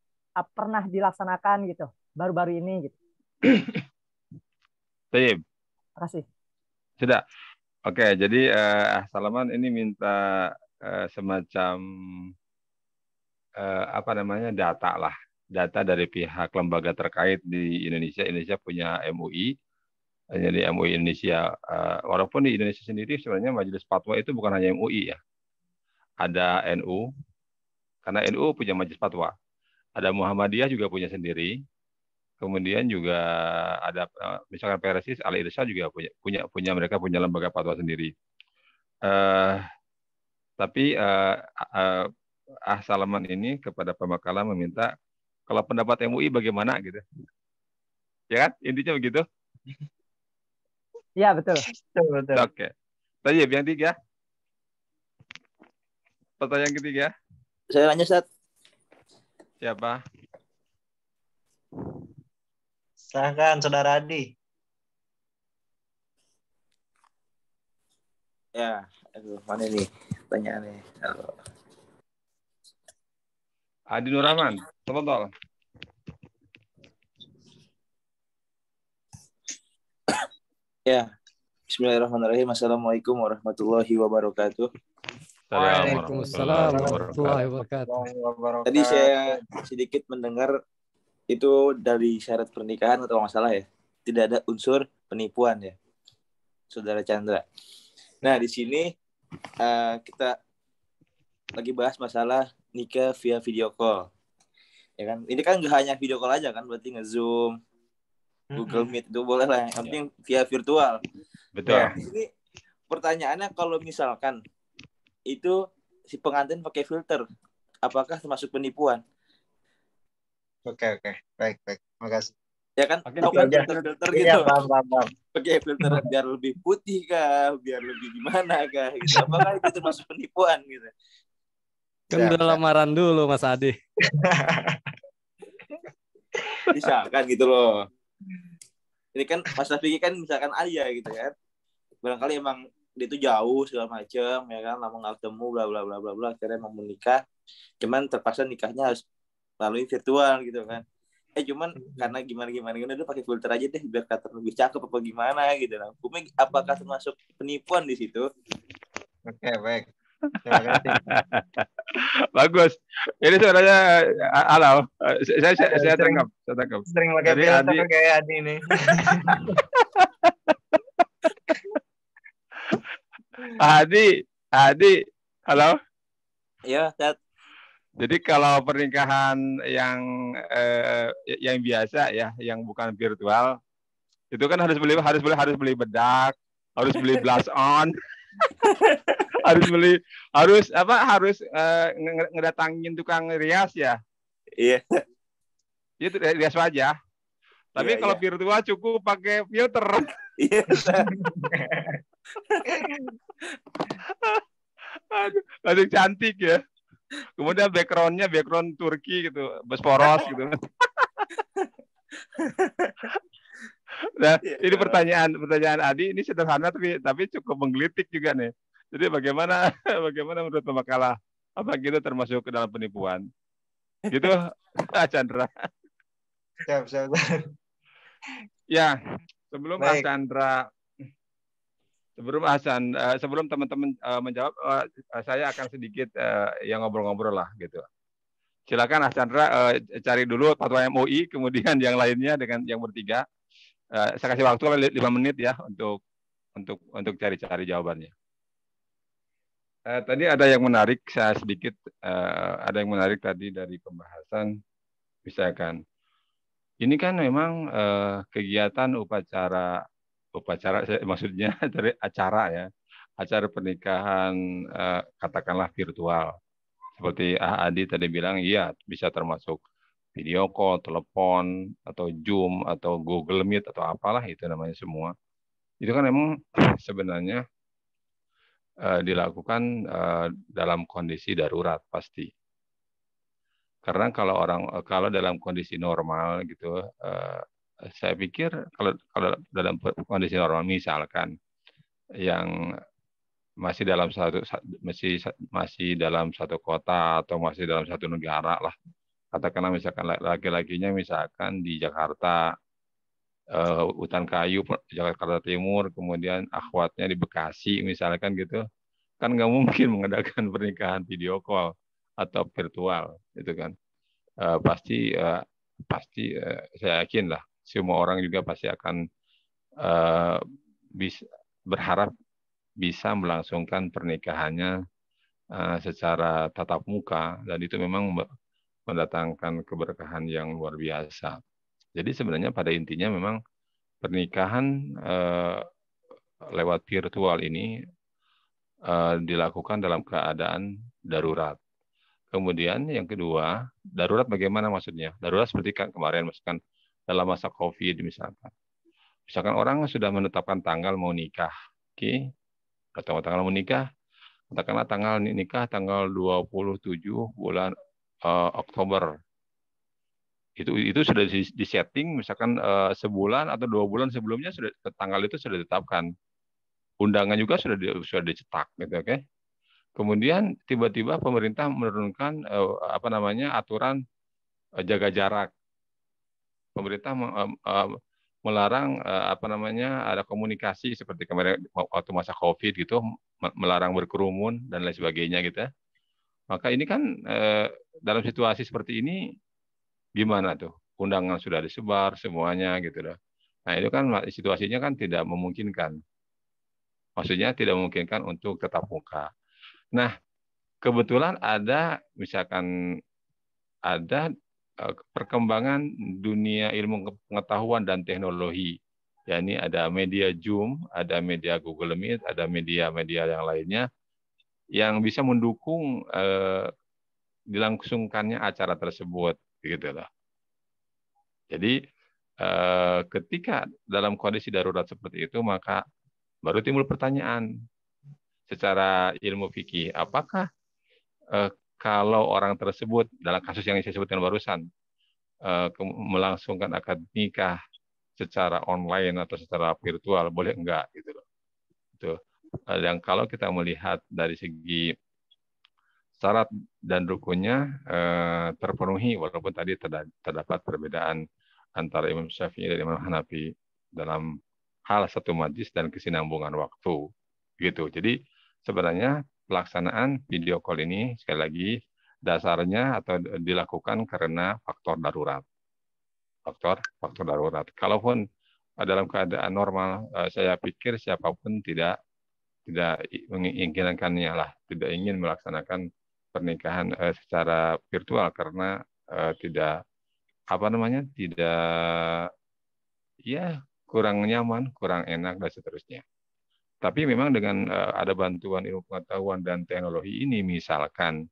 pernah dilaksanakan gitu baru-baru ini gitu. Tayyip. Terima kasih. Sudah. Oke, jadi Salaman ini minta semacam data dari pihak lembaga terkait di Indonesia. Indonesia punya MUI. Jadi MUI Indonesia, walaupun di Indonesia sendiri sebenarnya majelis fatwa itu bukan hanya MUI ya. Ada NU, karena NU punya majelis fatwa. Ada Muhammadiyah juga punya sendiri. Kemudian juga ada misalkan PRSI, Al-Irsyad juga mereka punya lembaga fatwa sendiri. Tapi Salaman ini kepada pembekalan meminta kalau pendapat MUI bagaimana gitu. Ya kan? Intinya begitu. Iya, betul. Betul. Oke. Tayyib yang 3. Pertanyaan ketiga. Saya nanya, Ustaz. Siapa? Silahkan, Saudara Adi. Ya, aduh, mana nih pertanyaannya? Halo. Adi Nurrahman. Tafadhol. Ya, Bismillahirrahmanirrahim. Assalamualaikum warahmatullahi wabarakatuh. Waalaikumsalam warahmatullahi wabarakatuh. Tadi saya sedikit mendengar itu dari syarat pernikahan atau masalah ya, tidak ada unsur penipuan ya, Saudara Chandra. Nah, di sini kita lagi bahas masalah nikah via video call. Ya kan? Ini kan nggak hanya video call aja kan, berarti nge-Zoom, Google Meet itu boleh lah. Yang penting via virtual. Betul. Nah, ini pertanyaannya kalau misalkan itu si pengantin pakai filter, apakah termasuk penipuan? Oke. Baik. Makasih. Ya kan? Oke, Tahu kan oke. filter gitu. Iya, paham. Pakai filter biar lebih putih kah, biar lebih gimana kah gitu. Apakah itu termasuk penipuan gitu? Kan udah lamaran dulu Mas Adi. Bisa kan gitu loh. Ini kan Mas Rafiq kan misalkan ayah gitu kan. Barangkali emang dia itu jauh segala macam ya kan, lama nggak ketemu bla bla bla bla bla, akhirnya mau menikah. Cuman terpaksa nikahnya harus melalui virtual gitu kan. Cuman karena gimana udah pakai filter aja deh biar kelihatan lebih cakep apa gimana gitu. Nah, hukumnya apakah termasuk penipuan di situ? Oke, baik. Terima kasih. Bagus. Ini sebenarnya halo. Saya tangkap. Sering pakai Jadi filter Adi- kayak Adi nih. Adi, halo. Ya, Tat. Jadi kalau pernikahan yang biasa ya, yang bukan virtual, itu kan harus beli bedak, harus beli blush on, harus ngedatangin tukang rias ya. Iya. Itu rias wajah. Tapi Iya, kalau iya. virtual cukup pakai filter. Iya. Aduh, cantik ya. Kemudian background Turki gitu, Bosporos gitu. Nah, ini pertanyaan Adi ini sederhana tapi cukup menggelitik juga nih. Jadi bagaimana menurut pembekalan? Apa gitu termasuk ke dalam penipuan? Gitu, Chandra. Siap. Ya, sebelum Baik. sebelum teman-teman menjawab, saya akan sedikit yang ngobrol-ngobrol lah gitu. Silakan Chandra cari dulu fatwa MUI, kemudian yang lainnya dengan yang bertiga. Saya kasih waktu 5 menit ya untuk cari-cari jawabannya. Tadi ada yang menarik, ada yang menarik tadi dari pembahasan, misalkan ini kan memang kegiatan upacara maksudnya dari acara pernikahan katakanlah virtual. Seperti Adi tadi bilang, iya bisa termasuk video call, telepon, atau Zoom, atau Google Meet, atau apalah itu namanya semua. Itu kan memang sebenarnya dilakukan dalam kondisi darurat pasti. Karena kalau dalam kondisi normal gitu, saya pikir kalau dalam kondisi normal misalkan yang masih dalam satu kota atau masih dalam satu negara lah, katakanlah misalkan laki-lakinya misalkan di Jakarta, Hutan Kayu Jakarta Timur, kemudian akhwatnya di Bekasi misalkan gitu, kan nggak mungkin mengadakan pernikahan video call atau virtual itu kan. Pasti saya yakin lah semua orang juga pasti akan berharap bisa melangsungkan pernikahannya secara tatap muka, dan itu memang mendatangkan keberkahan yang luar biasa. Jadi sebenarnya pada intinya memang pernikahan lewat virtual ini dilakukan dalam keadaan darurat. Kemudian yang kedua, darurat bagaimana maksudnya? Darurat seperti kemarin, misalkan dalam masa COVID misalkan. Misalkan orang sudah menetapkan tanggal mau nikah, oke? Atau tanggal mau nikah, katakanlah tanggal nikah tanggal 27 bulan Oktober. Itu sudah disetting, misalkan sebulan atau 2 bulan sebelumnya sudah tanggal itu sudah ditetapkan. Undangan juga sudah dicetak, gitu, oke? Kemudian tiba-tiba pemerintah menurunkan aturan jaga jarak. Pemerintah melarang ada komunikasi seperti kemarin waktu masa COVID gitu, melarang berkerumun dan lain sebagainya gitu. Maka ini kan dalam situasi seperti ini gimana tuh? Undangan sudah disebar semuanya gitu loh. Nah, itu kan situasinya kan tidak memungkinkan. Maksudnya tidak memungkinkan untuk tetap muka. Nah, kebetulan misalkan ada perkembangan dunia ilmu pengetahuan dan teknologi. Ya, ini ada media Zoom, ada media Google Meet, ada media-media yang lainnya yang bisa mendukung dilangsungkannya acara tersebut, gitu loh. Jadi ketika dalam kondisi darurat seperti itu, maka baru timbul pertanyaan secara ilmu fikih, apakah kalau orang tersebut dalam kasus yang saya sebutkan barusan melangsungkan akad nikah secara online atau secara virtual boleh enggak gitu loh. Itu. Dan kalau kita melihat dari segi syarat dan rukunnya terpenuhi walaupun tadi terdapat perbedaan antara Imam Syafi'i dan Imam Hanafi dalam hal satu majlis dan kesinambungan waktu gitu. Jadi sebenarnya pelaksanaan video call ini sekali lagi dasarnya atau dilakukan karena faktor darurat. Faktor darurat. Kalaupun dalam keadaan normal, saya pikir siapapun tidak menginginkannya lah, tidak ingin melaksanakan pernikahan secara virtual karena tidak kurang nyaman, kurang enak dan seterusnya. Tapi memang dengan ada bantuan ilmu pengetahuan dan teknologi ini, misalkan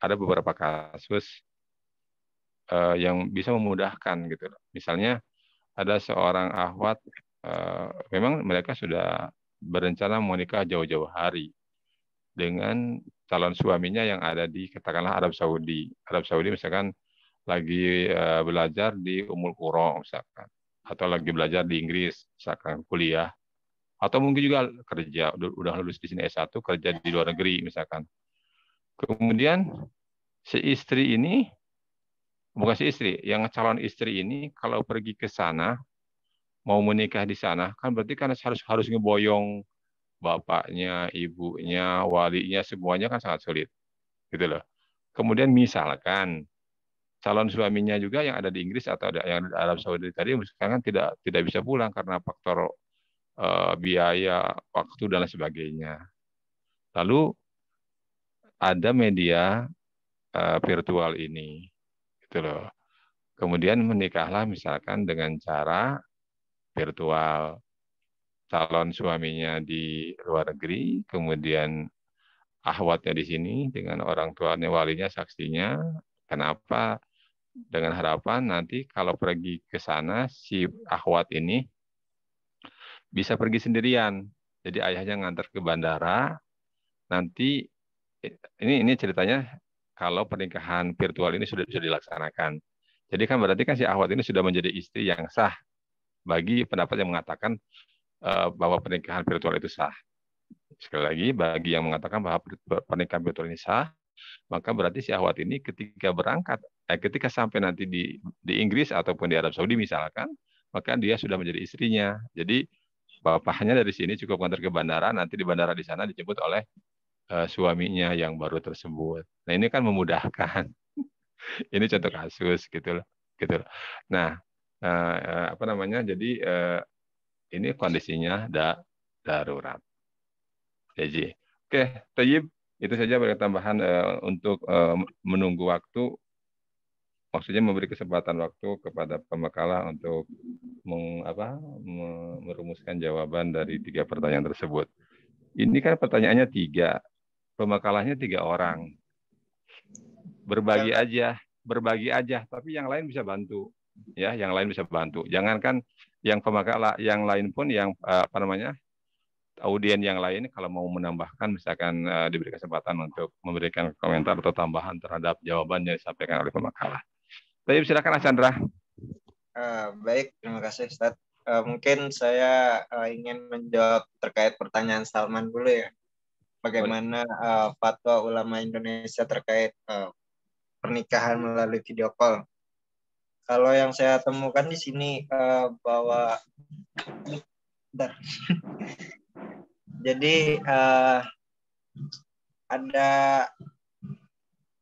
ada beberapa kasus yang bisa memudahkan gitu. Misalnya ada seorang akhwat, memang mereka sudah berencana mau nikah jauh-jauh hari dengan calon suaminya yang ada di katakanlah Arab Saudi. Arab Saudi misalkan lagi belajar di Ummul Qura misalkan, atau lagi belajar di Inggris misalkan kuliah, atau mungkin juga kerja, udah lulus di sini S1 kerja di luar negeri misalkan. Kemudian si istri ini, bukan si istri, yang calon istri ini kalau pergi ke sana mau menikah di sana kan berarti kan harus ngeboyong bapaknya, ibunya, walinya, semuanya kan sangat sulit gitu loh. Kemudian misalkan calon suaminya juga yang ada di Inggris atau yang di Arab Saudi tadi sekarang tidak bisa pulang karena faktor biaya, waktu dan lain sebagainya. Lalu ada media virtual ini, gitu loh. Kemudian menikahlah misalkan dengan cara virtual, calon suaminya di luar negeri, kemudian ahwatnya di sini dengan orang tuanya, walinya, saksinya. Kenapa? Dengan harapan nanti kalau pergi ke sana si ahwat ini bisa pergi sendirian. Jadi ayahnya ngantar ke bandara. Nanti ini ceritanya kalau pernikahan virtual ini sudah bisa dilaksanakan. Jadi kan berarti kan si ahwat ini sudah menjadi istri yang sah bagi pendapat yang mengatakan bahwa pernikahan virtual itu sah. Sekali lagi, bagi yang mengatakan bahwa pernikahan virtual ini sah, maka berarti si ahwat ini ketika sampai nanti di Inggris ataupun di Arab Saudi misalkan, maka dia sudah menjadi istrinya. Jadi bapaknya dari sini cukup mengantar ke bandara, nanti di bandara di sana dijemput oleh suaminya yang baru tersebut. Nah, ini kan memudahkan. Ini contoh kasus gitu loh. Nah, jadi ini kondisinya darurat. Jadi, oke, Tayyib, itu saja bagi tambahan untuk menunggu waktu, maksudnya memberi kesempatan waktu kepada pembekalan untuk merumuskan jawaban dari 3 pertanyaan tersebut. Ini kan pertanyaannya 3, pembekalannya 3 orang. berbagi aja, tapi yang lain bisa bantu, ya, yang lain bisa bantu. Jangankan yang pemakalah, yang lain pun yang audien yang lain kalau mau menambahkan, misalkan diberi kesempatan untuk memberikan komentar atau tambahan terhadap jawaban yang disampaikan oleh pemakalah. Baik, silakan Chandra. Baik, terima kasih Ustaz. Mungkin saya ingin menjawab terkait pertanyaan Salman dulu ya. Bagaimana fatwa ulama Indonesia terkait pernikahan melalui video call. Kalau yang saya temukan di sini bahwa jadi ada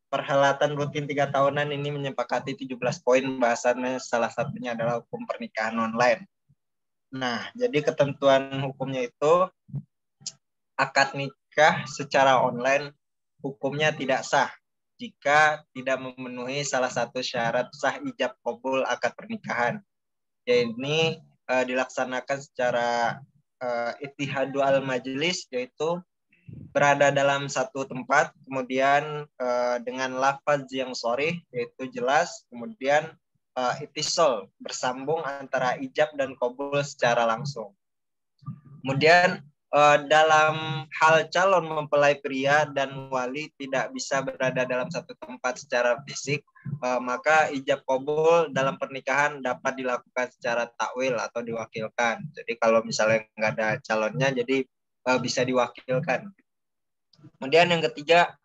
perhelatan rutin 3 tahunan ini menyepakati 17 poin bahasannya, salah satunya adalah hukum pernikahan online. Nah, jadi ketentuan hukumnya itu akad nikah secara online hukumnya tidak sah jika tidak memenuhi salah satu syarat sah ijab qabul akad pernikahan. Ini dilaksanakan secara ittihadu al-majlis, yaitu berada dalam satu tempat, kemudian dengan lafaz yang sharih, yaitu jelas, kemudian ittisal, bersambung antara ijab dan qabul secara langsung. Kemudian dalam hal calon mempelai pria dan wali tidak bisa berada dalam satu tempat secara fisik, maka ijab qabul dalam pernikahan dapat dilakukan secara takwil atau diwakilkan. Jadi kalau misalnya nggak ada calonnya, jadi bisa diwakilkan. Kemudian yang ketiga,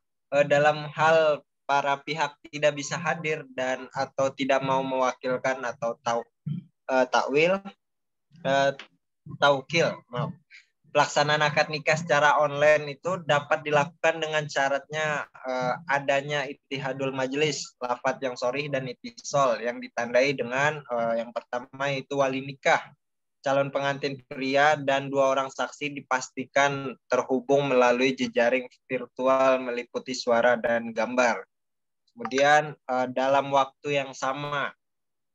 dalam hal para pihak tidak bisa hadir dan atau tidak mau mewakilkan atau takwil, taukil, pelaksanaan akad nikah secara online itu dapat dilakukan dengan syaratnya adanya ittihadul majlis, lafaz yang sharih dan ittisal yang ditandai dengan yang pertama itu wali nikah, calon pengantin pria, dan 2 orang saksi dipastikan terhubung melalui jejaring virtual meliputi suara dan gambar. Kemudian dalam waktu yang sama.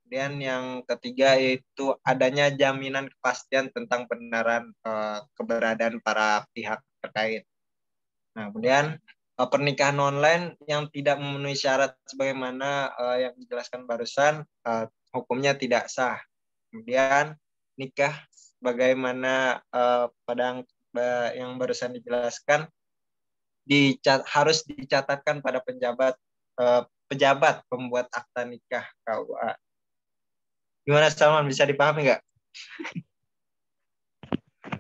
Kemudian yang ketiga yaitu adanya jaminan kepastian tentang kebenaran keberadaan para pihak terkait. Nah, kemudian pernikahan online yang tidak memenuhi syarat sebagaimana yang dijelaskan barusan, hukumnya tidak sah. Kemudian nikah bagaimana yang barusan dijelaskan harus dicatatkan pada pejabat pembuat akta nikah KUA. Gimana Salman, bisa dipahami nggak?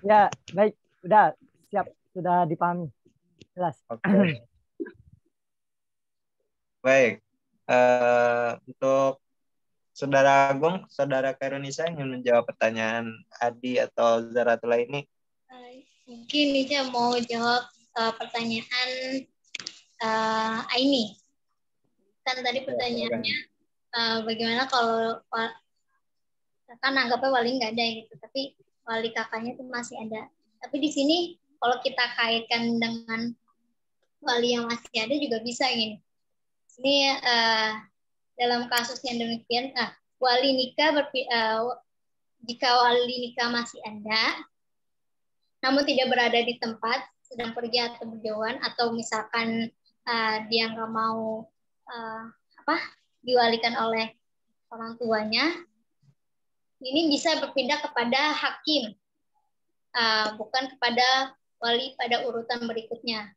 Ya, baik, sudah dipahami, jelas. Okay. Baik, untuk Saudara Agung, Saudara Kairunisa ingin menjawab pertanyaan Adi atau Zaratullah ini? Mungkin Ija mau jawab pertanyaan Aini. Kan tadi pertanyaannya bagaimana kalau kan anggapnya wali nggak ada gitu, tapi wali kakaknya itu masih ada. Tapi di sini kalau kita kaitkan dengan wali yang masih ada juga bisa gini. Ini dalam kasus yang demikian, wali nikah jika wali nikah masih ada, namun tidak berada di tempat, sedang pergi atau berjauhan, atau misalkan dia nggak mau diwalikan oleh orang tuanya, ini bisa berpindah kepada hakim, bukan kepada wali pada urutan berikutnya.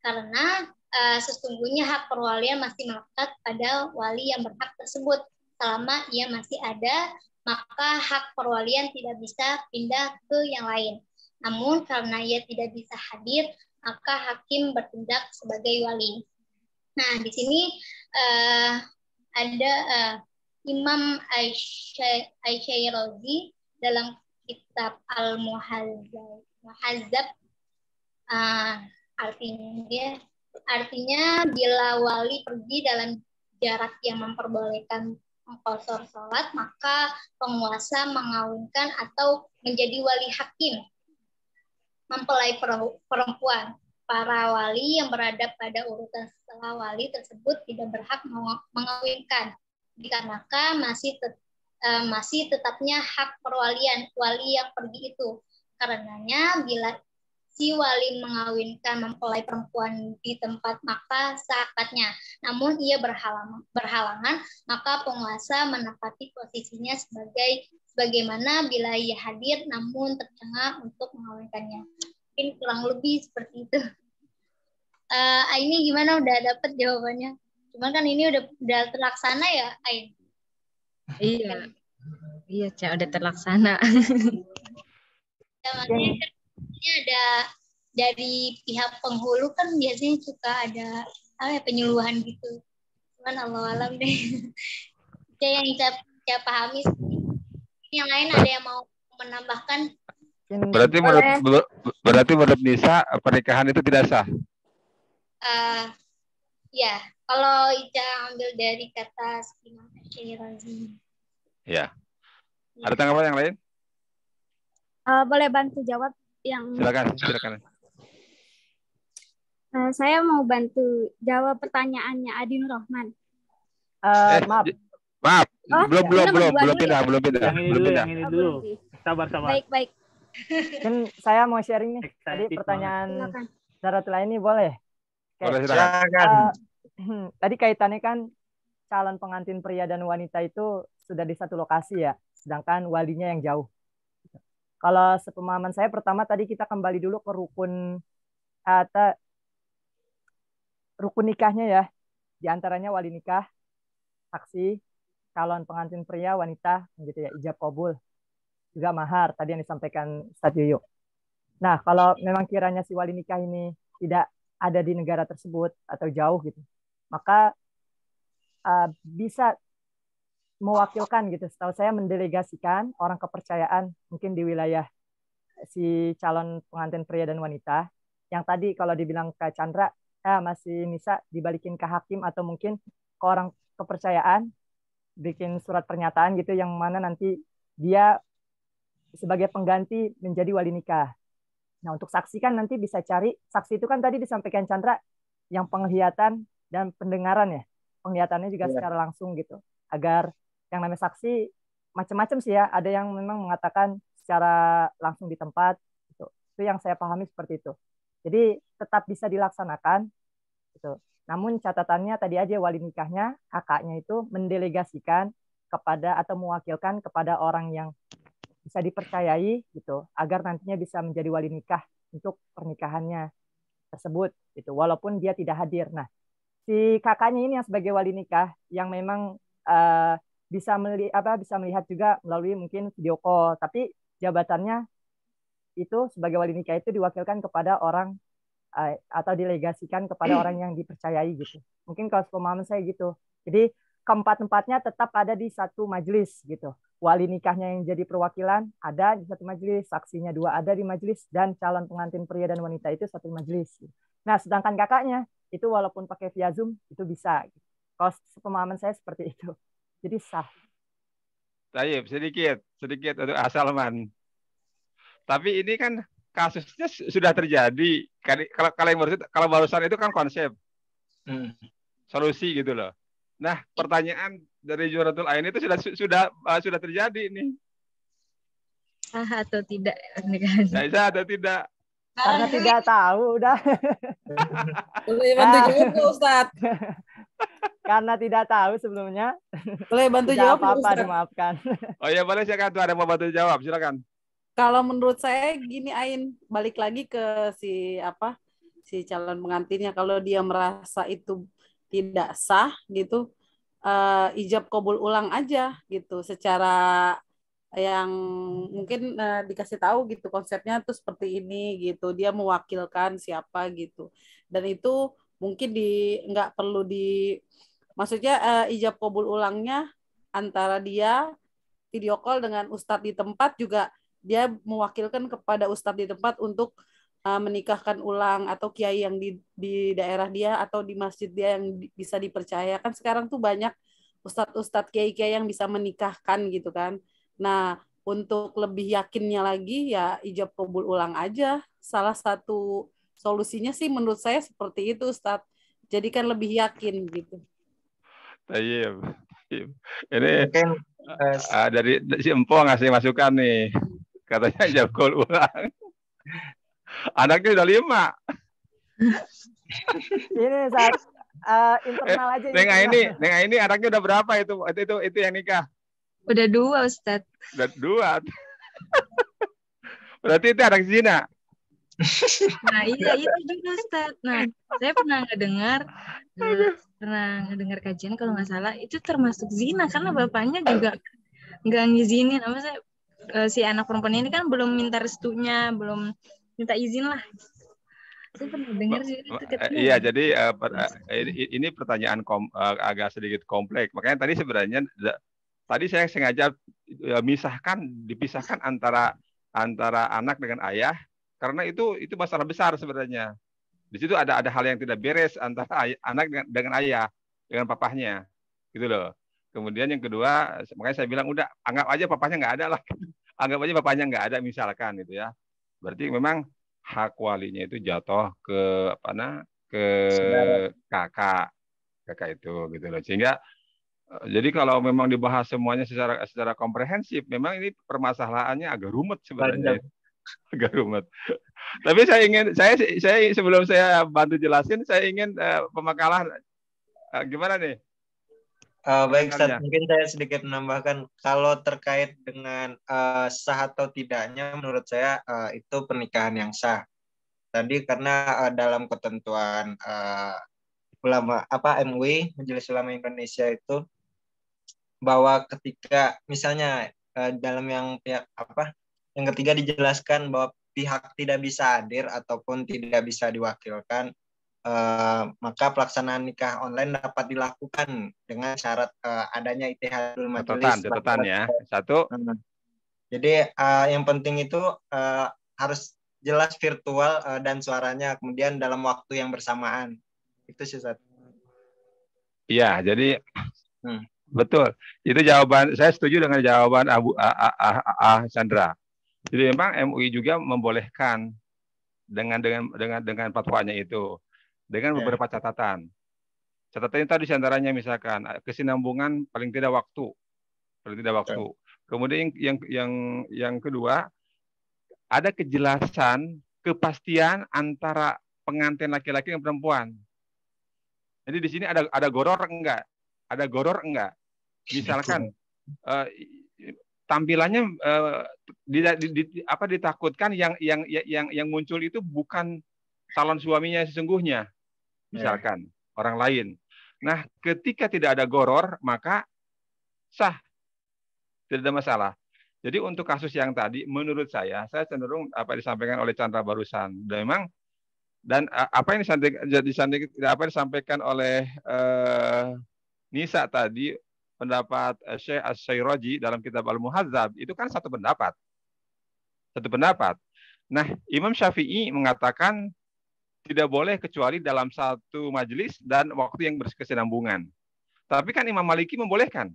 Karena sesungguhnya hak perwalian masih melekat pada wali yang berhak tersebut. Selama ia masih ada, maka hak perwalian tidak bisa pindah ke yang lain. Namun karena ia tidak bisa hadir, maka hakim bertindak sebagai wali. Nah, di sini ada Imam Asy'ari dalam kitab Al-Muhazzab, artinya bila wali pergi dalam jarak yang memperbolehkan mengqashar sholat, maka penguasa mengawinkan atau menjadi wali hakim mempelai perempuan. Para wali yang berada pada urutan setelah wali tersebut tidak berhak mengawinkan, dikarenakan masih tetapnya hak perwalian wali yang pergi itu. Karenanya bila si wali mengawinkan mempelai perempuan di tempat maka seakadnya. Namun ia berhalangan, maka penguasa menempati posisinya sebagaimana bila ia hadir namun tercengah untuk mengawinkannya. Mungkin kurang lebih seperti itu. Ini gimana, udah dapet jawabannya? Cuman kan ini udah terlaksana ya, Ain? Iya. Iya, Cak, udah terlaksana. Ya, makanya ada dari pihak penghulu kan biasanya suka ada penyuluhan gitu. Cuman Allah alam deh. Yang saya pahami. Yang lain ada yang mau menambahkan? Berarti menurut Nisa pernikahan itu tidak sah? Ya, kalau Ica ambil dari kata Razi. Ya. Ada tanggapan yang lain? Boleh bantu jawab yang? Silakan. Saya mau bantu jawab pertanyaannya Adin Rohman. Maaf. Belum pindah. Yang ini dulu. Sabar. Baik. Kan saya mau sharing nih. Tadi pertanyaan Zaratul ini boleh? Boleh, silakan. Tadi kaitannya kan calon pengantin pria dan wanita itu sudah di satu lokasi ya, sedangkan walinya yang jauh. Kalau sepemahaman saya, pertama tadi kita kembali dulu ke rukun nikahnya ya, di antaranya wali nikah, saksi, calon pengantin pria, wanita, gitu ya, ijab kabul, juga mahar, tadi yang disampaikan Ustadz Yoyo. Nah, kalau memang kiranya si wali nikah ini tidak ada di negara tersebut atau jauh gitu, maka bisa mewakilkan gitu. Setahu saya mendelegasikan orang kepercayaan mungkin di wilayah si calon pengantin pria dan wanita. Yang tadi kalau dibilang ke Chandra, masih Nisa dibalikin ke hakim atau mungkin ke orang kepercayaan, bikin surat pernyataan gitu yang mana nanti dia sebagai pengganti menjadi wali nikah. Nah, untuk saksi kan nanti bisa cari, saksi itu kan tadi disampaikan Chandra yang penglihatan dan pendengaran ya. Penglihatannya juga secara langsung gitu. Agar yang namanya saksi macam-macam sih ya. Ada yang memang mengatakan secara langsung di tempat gitu. Itu yang saya pahami seperti itu. Jadi tetap bisa dilaksanakan gitu. Namun catatannya tadi aja wali nikahnya, kakaknya itu mendelegasikan kepada atau mewakilkan kepada orang yang bisa dipercayai gitu, agar nantinya bisa menjadi wali nikah untuk pernikahannya tersebut gitu, walaupun dia tidak hadir. Nah, si kakaknya ini yang sebagai wali nikah yang memang bisa melihat juga melalui mungkin video call, tapi jabatannya itu sebagai wali nikah itu diwakilkan kepada orang atau delegasikan kepada orang yang dipercayai gitu. Mungkin kalau pemahaman saya gitu. Jadi keempat-empatnya tetap ada di satu majelis gitu. Wali nikahnya yang jadi perwakilan ada di satu majelis, saksinya 2 ada di majelis, dan calon pengantin pria dan wanita itu satu majelis. Nah, sedangkan kakaknya itu walaupun pakai via Zoom itu bisa. Kalau pemahaman saya seperti itu. Jadi sah. Tayyib, sedikit untuk Asalman. Tapi ini kan kasusnya sudah terjadi. Kalau barusan itu kan konsep solusi gitu loh. Nah, pertanyaan dari Juratul Ain itu sudah terjadi nih. Sah atau tidak? Sah atau tidak? Karena tidak tahu udah. Boleh bantu jawab Ustaz. Karena tidak tahu sebelumnya. Boleh bantu jawab apa-apa dimaafkan. Oh ya, boleh, silakan tuh, ada mau bantu jawab, silakan. Kalau menurut saya gini, Ain, balik lagi ke si calon pengantinnya, kalau dia merasa itu tidak sah gitu, ijab kabul ulang aja gitu, secara yang mungkin dikasih tahu gitu konsepnya tuh seperti ini gitu, dia mewakilkan siapa gitu, dan itu mungkin nggak perlu maksudnya ijab kabul ulangnya antara dia video call dengan ustadz di tempat, juga dia mewakilkan kepada ustadz di tempat untuk menikahkan ulang, atau kiai yang di daerah dia atau di masjid dia yang bisa dipercaya. Kan sekarang tuh banyak ustadz kiai-kiai yang bisa menikahkan gitu kan. Nah, untuk lebih yakinnya lagi ya ijab kabul ulang aja. Salah satu solusinya sih menurut saya seperti itu, Ustadz. Jadi kan lebih yakin gitu. Tayyib. Ini dari si Empo ngasih masukan nih. Katanya ijab kabul ulang. Anaknya udah 5. Ini saat internal aja. Neng ini anaknya udah berapa itu yang nikah? Udah 2, Ustadz. Udah 2. Berarti itu anak zina. Nah, iya itu juga, Ustadz. Nah, saya pernah ngedengar kajian kalau nggak salah itu termasuk zina karena bapaknya juga nggak ngizinin. Maksudnya si anak perempuan ini kan belum minta restunya, belum minta izin lah. Saya pernah dengar sih itu kecil. Iya, jadi ini pertanyaan agak sedikit kompleks. Makanya tadi sebenarnya saya sengaja dipisahkan antara anak dengan ayah karena itu masalah besar sebenarnya. Di situ ada hal yang tidak beres antara anak dengan ayah, dengan papahnya. Gitu loh. Kemudian yang kedua, makanya saya bilang udah anggap aja papahnya nggak ada lah. Anggap aja papahnya nggak ada misalkan gitu ya. Berarti memang hak walinya itu jatuh ke kakak itu gitu loh. Sehingga jadi kalau memang dibahas semuanya secara komprehensif, memang ini permasalahannya agak rumit sebenarnya. Agak rumit. Tapi saya sebelum saya bantu jelasin, saya ingin pemakalah gimana nih? Baik, Ustaz, mungkin saya sedikit menambahkan kalau terkait dengan sah atau tidaknya, menurut saya itu pernikahan yang sah. Tadi karena dalam ketentuan ulama MUI Majelis Ulama Indonesia itu bahwa ketika misalnya dalam yang ketiga dijelaskan bahwa pihak tidak bisa hadir ataupun tidak bisa diwakilkan, maka pelaksanaan nikah online dapat dilakukan dengan syarat adanya ittihadul majelis. Catatan ya. 1. Jadi yang penting itu harus jelas virtual dan suaranya kemudian dalam waktu yang bersamaan. Itu sih, Ustaz. Iya, jadi betul. Itu jawaban, saya setuju dengan jawaban Abu Chandra. Jadi memang MUI juga membolehkan dengan fatwanya itu. Dengan beberapa catatan. Catatannya tadi diantaranya misalkan kesinambungan paling tidak waktu. Kemudian yang kedua, ada kejelasan, kepastian antara pengantin laki-laki dan perempuan. Jadi di sini ada goror enggak? Ada goror enggak? Misalkan tampilannya ditakutkan yang muncul itu bukan calon suaminya sesungguhnya. Misalkan orang lain. Nah, ketika tidak ada goror, maka sah. Tidak ada masalah. Jadi untuk kasus yang tadi, menurut saya cenderung apa disampaikan oleh Chandra barusan. Dan apa yang disampaikan oleh Nisa tadi, pendapat Syekh As-Syairaji dalam kitab Al-Muhadzab, itu kan satu pendapat. Nah, Imam Syafi'i mengatakan tidak boleh kecuali dalam satu majelis dan waktu yang berkesinambungan. Tapi kan Imam Maliki membolehkan.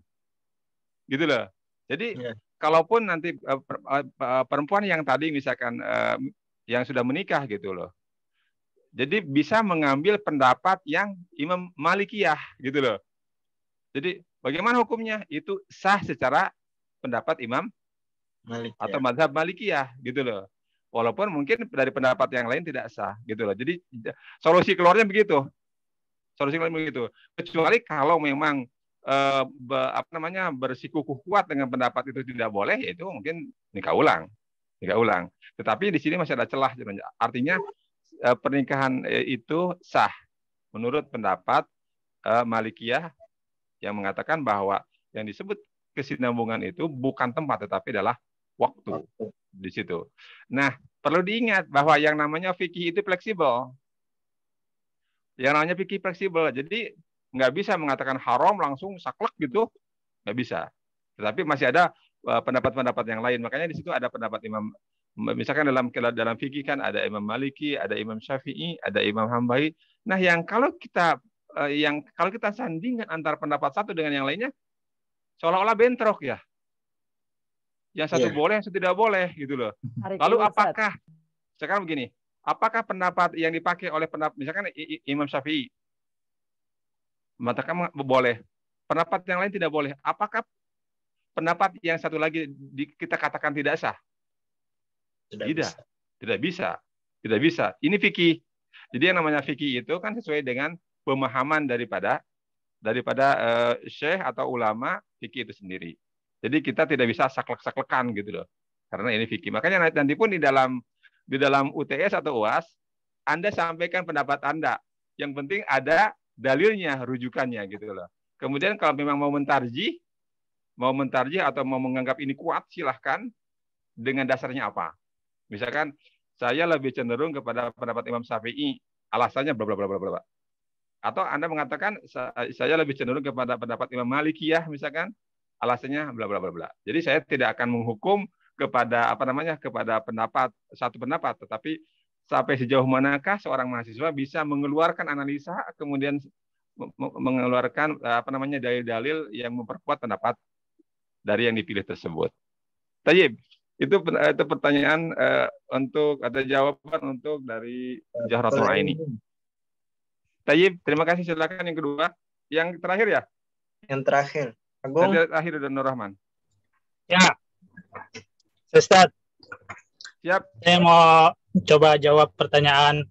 Gitu loh. Jadi kalaupun nanti perempuan yang tadi misalkan yang sudah menikah gitu loh. Jadi bisa mengambil pendapat yang Imam Malikiyah gitu loh. Jadi bagaimana hukumnya? Itu sah secara pendapat Imam Malikiyah atau mazhab Malikiyah gitu loh. Walaupun mungkin dari pendapat yang lain tidak sah gitu loh. Jadi solusi keluarnya begitu. Kecuali kalau memang bersikukuh kuat dengan pendapat itu tidak boleh, yaitu mungkin nikah ulang. Tetapi di sini masih ada celah. Artinya pernikahan itu sah menurut pendapat Malikiyah yang mengatakan bahwa yang disebut kesinambungan itu bukan tempat tetapi adalah waktu di situ. Nah, perlu diingat bahwa yang namanya fikih itu fleksibel. Jadi nggak bisa mengatakan haram langsung saklek gitu, nggak bisa. Tetapi masih ada pendapat-pendapat yang lain. Makanya di situ ada pendapat Imam, misalkan dalam fikih kan ada Imam Maliki, ada Imam Syafi'i, ada Imam Hambali. Nah, kalau kita sandingkan antara pendapat satu dengan yang lainnya, seolah-olah bentrok ya. Yang satu boleh, yang satu tidak boleh gitu loh. Lalu apakah sekarang begini, apakah pendapat yang dipakai oleh misalkan Imam Syafi'i mengatakan boleh, pendapat yang lain tidak boleh, apakah pendapat yang satu lagi kita katakan tidak sah? Tidak bisa. Tidak bisa. Ini fikih. Jadi yang namanya fikih itu kan sesuai dengan pemahaman daripada syekh atau ulama fikih itu sendiri. Jadi kita tidak bisa saklek-saklekan gitu loh. Karena ini fikih. Makanya nanti pun di dalam UTS atau UAS, Anda sampaikan pendapat Anda. Yang penting ada dalilnya, rujukannya gitu loh. Kemudian kalau memang mau mentarjih atau mau menganggap ini kuat, silahkan dengan dasarnya apa. Misalkan saya lebih cenderung kepada pendapat Imam Syafi'i, alasannya bla bla bla bla bla. Atau Anda mengatakan saya lebih cenderung kepada pendapat Imam Malikiyah misalkan, alasannya bla bla bla bla. Jadi saya tidak akan menghukum kepada kepada satu pendapat, tetapi sampai sejauh manakah seorang mahasiswa bisa mengeluarkan analisa, kemudian mengeluarkan dalil-dalil yang memperkuat pendapat dari yang dipilih tersebut. Tayyib, itu pertanyaan untuk ada jawaban untuk dari Zahratul Aini. Tayyib, terima kasih. Silakan yang kedua, yang terakhir ya. Yang terakhir, Agung. Yang terakhir dan Nur Rahman. Ya, Ustaz. Siap. Saya mau coba jawab pertanyaan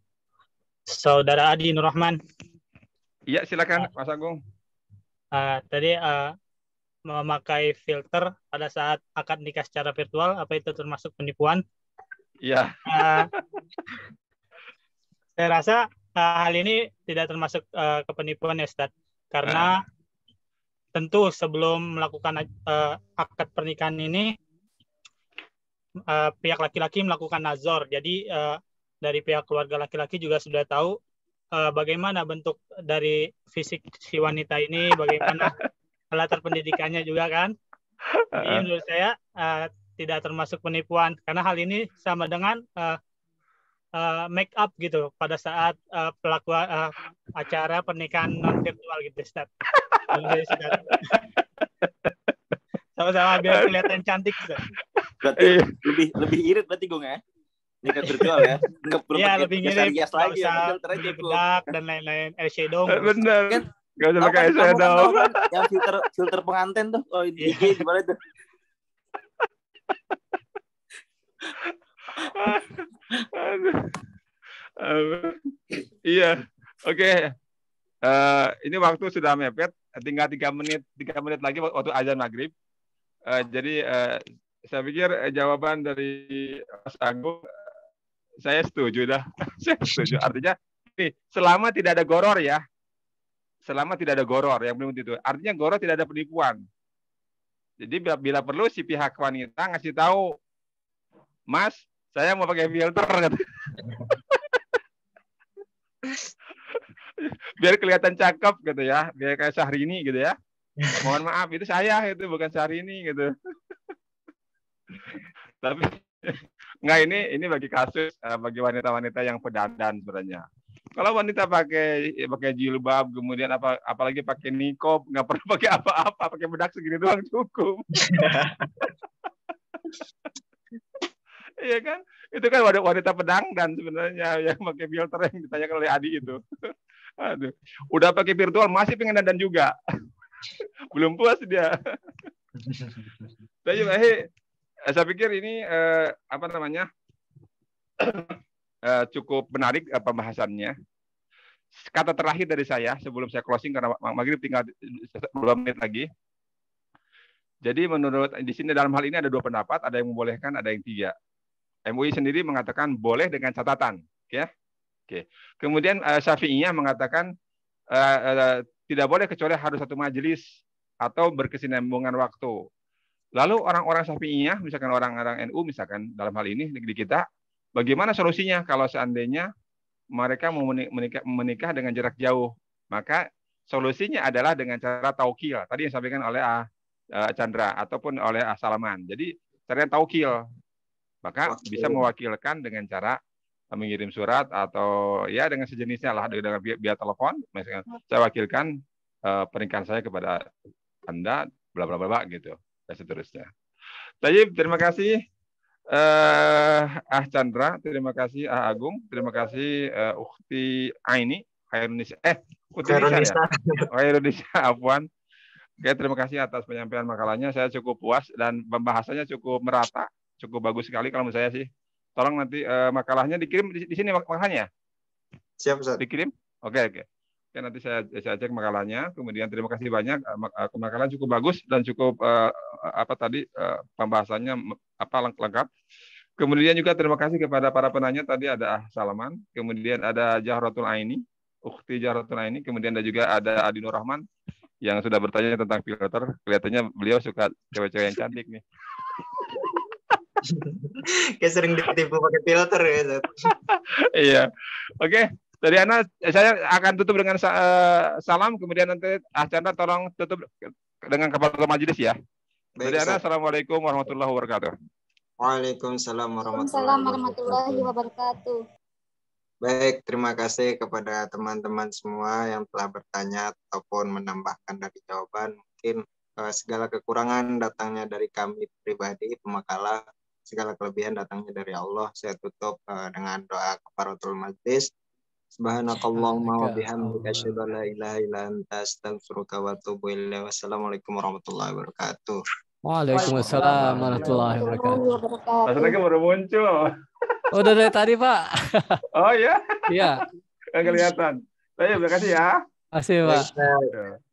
Saudara Adi Nur Rahman. Iya, silakan Mas Agung. Tadi memakai filter pada saat akad nikah secara virtual, apa itu termasuk penipuan? Iya. Saya rasa hal ini tidak termasuk kepenipuan ya, Ustaz. Karena tentu sebelum melakukan akad pernikahan ini, pihak laki-laki melakukan nazar. Jadi dari pihak keluarga laki-laki juga sudah tahu bagaimana bentuk dari fisik si wanita ini, bagaimana latar pendidikannya juga kan. Jadi menurut saya tidak termasuk penipuan karena hal ini sama dengan make up gitu pada saat pelaku acara pernikahan non virtual gitu, Ustaz. Sama-sama biar kelihatan cantik, Ustaz. Berarti lebih irit berarti Gung ya? Nikah virtual ya? Iya, lebih ngirit. Nggak usah bedak dan lain-lain, eyeshadow. Bener. Kan, nggak usah pakai eyeshadow. Kan, yang filter pengantin tuh. Oh, di IG gimana tuh? Iya. Oke. Ini waktu sudah mepet. Tinggal 3 menit lagi waktu azan maghrib. Jadi saya pikir jawaban dari Mas Agung saya setuju dah. Saya setuju. Artinya selama tidak ada goror ya. Selama tidak ada goror yang belum itu. Artinya goror tidak ada penipuan. Jadi bila perlu si pihak wanita ngasih tahu, Mas, saya mau pakai filter. Biar kelihatan cakep gitu ya. Biar kayak Syahrini gitu ya. Mohon maaf, itu saya, itu bukan Syahrini gitu. Tapi enggak, ini bagi kasus bagi wanita-wanita yang pedandan sebenarnya. Kalau wanita pakai jilbab, kemudian apalagi pakai niqab, nggak perlu pakai apa-apa, pakai bedak segini doang cukup. Iya kan? Itu kan wanita pedangdan sebenarnya yang pakai filter yang ditanyakan oleh Adi itu. Aduh, udah pakai virtual masih pengen dandan juga. Belum puas dia. Saya pikir ini cukup menarik pembahasannya. Kata terakhir dari saya sebelum saya closing karena maghrib tinggal 2 menit lagi. Jadi menurut di sini dalam hal ini ada 2 pendapat, ada yang membolehkan, ada yang tidak. MUI sendiri mengatakan boleh dengan catatan, ya. Oke. Kemudian Syafi'iyah mengatakan tidak boleh kecuali harus satu majelis atau berkesinambungan waktu. Lalu orang-orang Syafi'iyah, misalkan orang-orang NU misalkan dalam hal ini di kita, bagaimana solusinya kalau seandainya mereka mau menikah dengan jarak jauh? Maka solusinya adalah dengan cara taukil. Tadi yang disampaikan oleh Chandra ataupun oleh Salaman. Jadi caranya taukil. Maka bisa mewakilkan dengan cara mengirim surat atau ya dengan sejenisnya lah, dengan via telepon. Misalkan saya wakilkan pernikahan saya kepada Anda, bla bla bla gitu, dan seterusnya. Tayyib, terima kasih. Chandra, terima kasih Agung, terima kasih Ukhti Aini, Khairunisa, Khairunisa, Afwan. Oke, terima kasih atas penyampaian makalahnya. Saya cukup puas dan pembahasannya cukup merata, cukup bagus sekali kalau menurut saya sih. tolong nanti makalahnya dikirim di sini makalahnya. Siap, Ustaz. Dikirim? Oke, nanti saya cek makalahnya. Kemudian terima kasih banyak. Makalah cukup bagus dan cukup pembahasannya lengkap. Kemudian juga terima kasih kepada para penanya. Tadi ada Salaman, kemudian ada Jahratul Aini, Ukhti Jahratul Aini, kemudian juga ada Adi Nur Rahman yang sudah bertanya tentang filter. Kelihatannya beliau suka cewek-cewek yang cantik nih. Kayak sering ditipu pakai filter ya, Ustaz. Iya. Oke. Dari Ana, saya akan tutup dengan salam, kemudian nanti Chandra tolong tutup dengan kepala majelis ya. Dari Ana, Assalamualaikum warahmatullahi wabarakatuh. Waalaikumsalam warahmatullahi wabarakatuh. Baik, terima kasih kepada teman-teman semua yang telah bertanya ataupun menambahkan dari jawaban. Mungkin segala kekurangan datangnya dari kami pribadi, pemakalah. Segala kelebihan datangnya dari Allah. Saya tutup dengan doa kafaratul majlis. Subhanakallahumma wa bihamdika asyhadu an la ilaha illa anta astaghfiruka wa atubu ilaik. Wassalamualaikum warahmatullahi wabarakatuh. Waalaikumsalam warahmatullahi wabarakatuh. Maksudnya baru muncul. Udah dari tadi, Pak. Oh ya? Iya. Nggak kelihatan. Terima kasih ya. Terima kasih, Pak.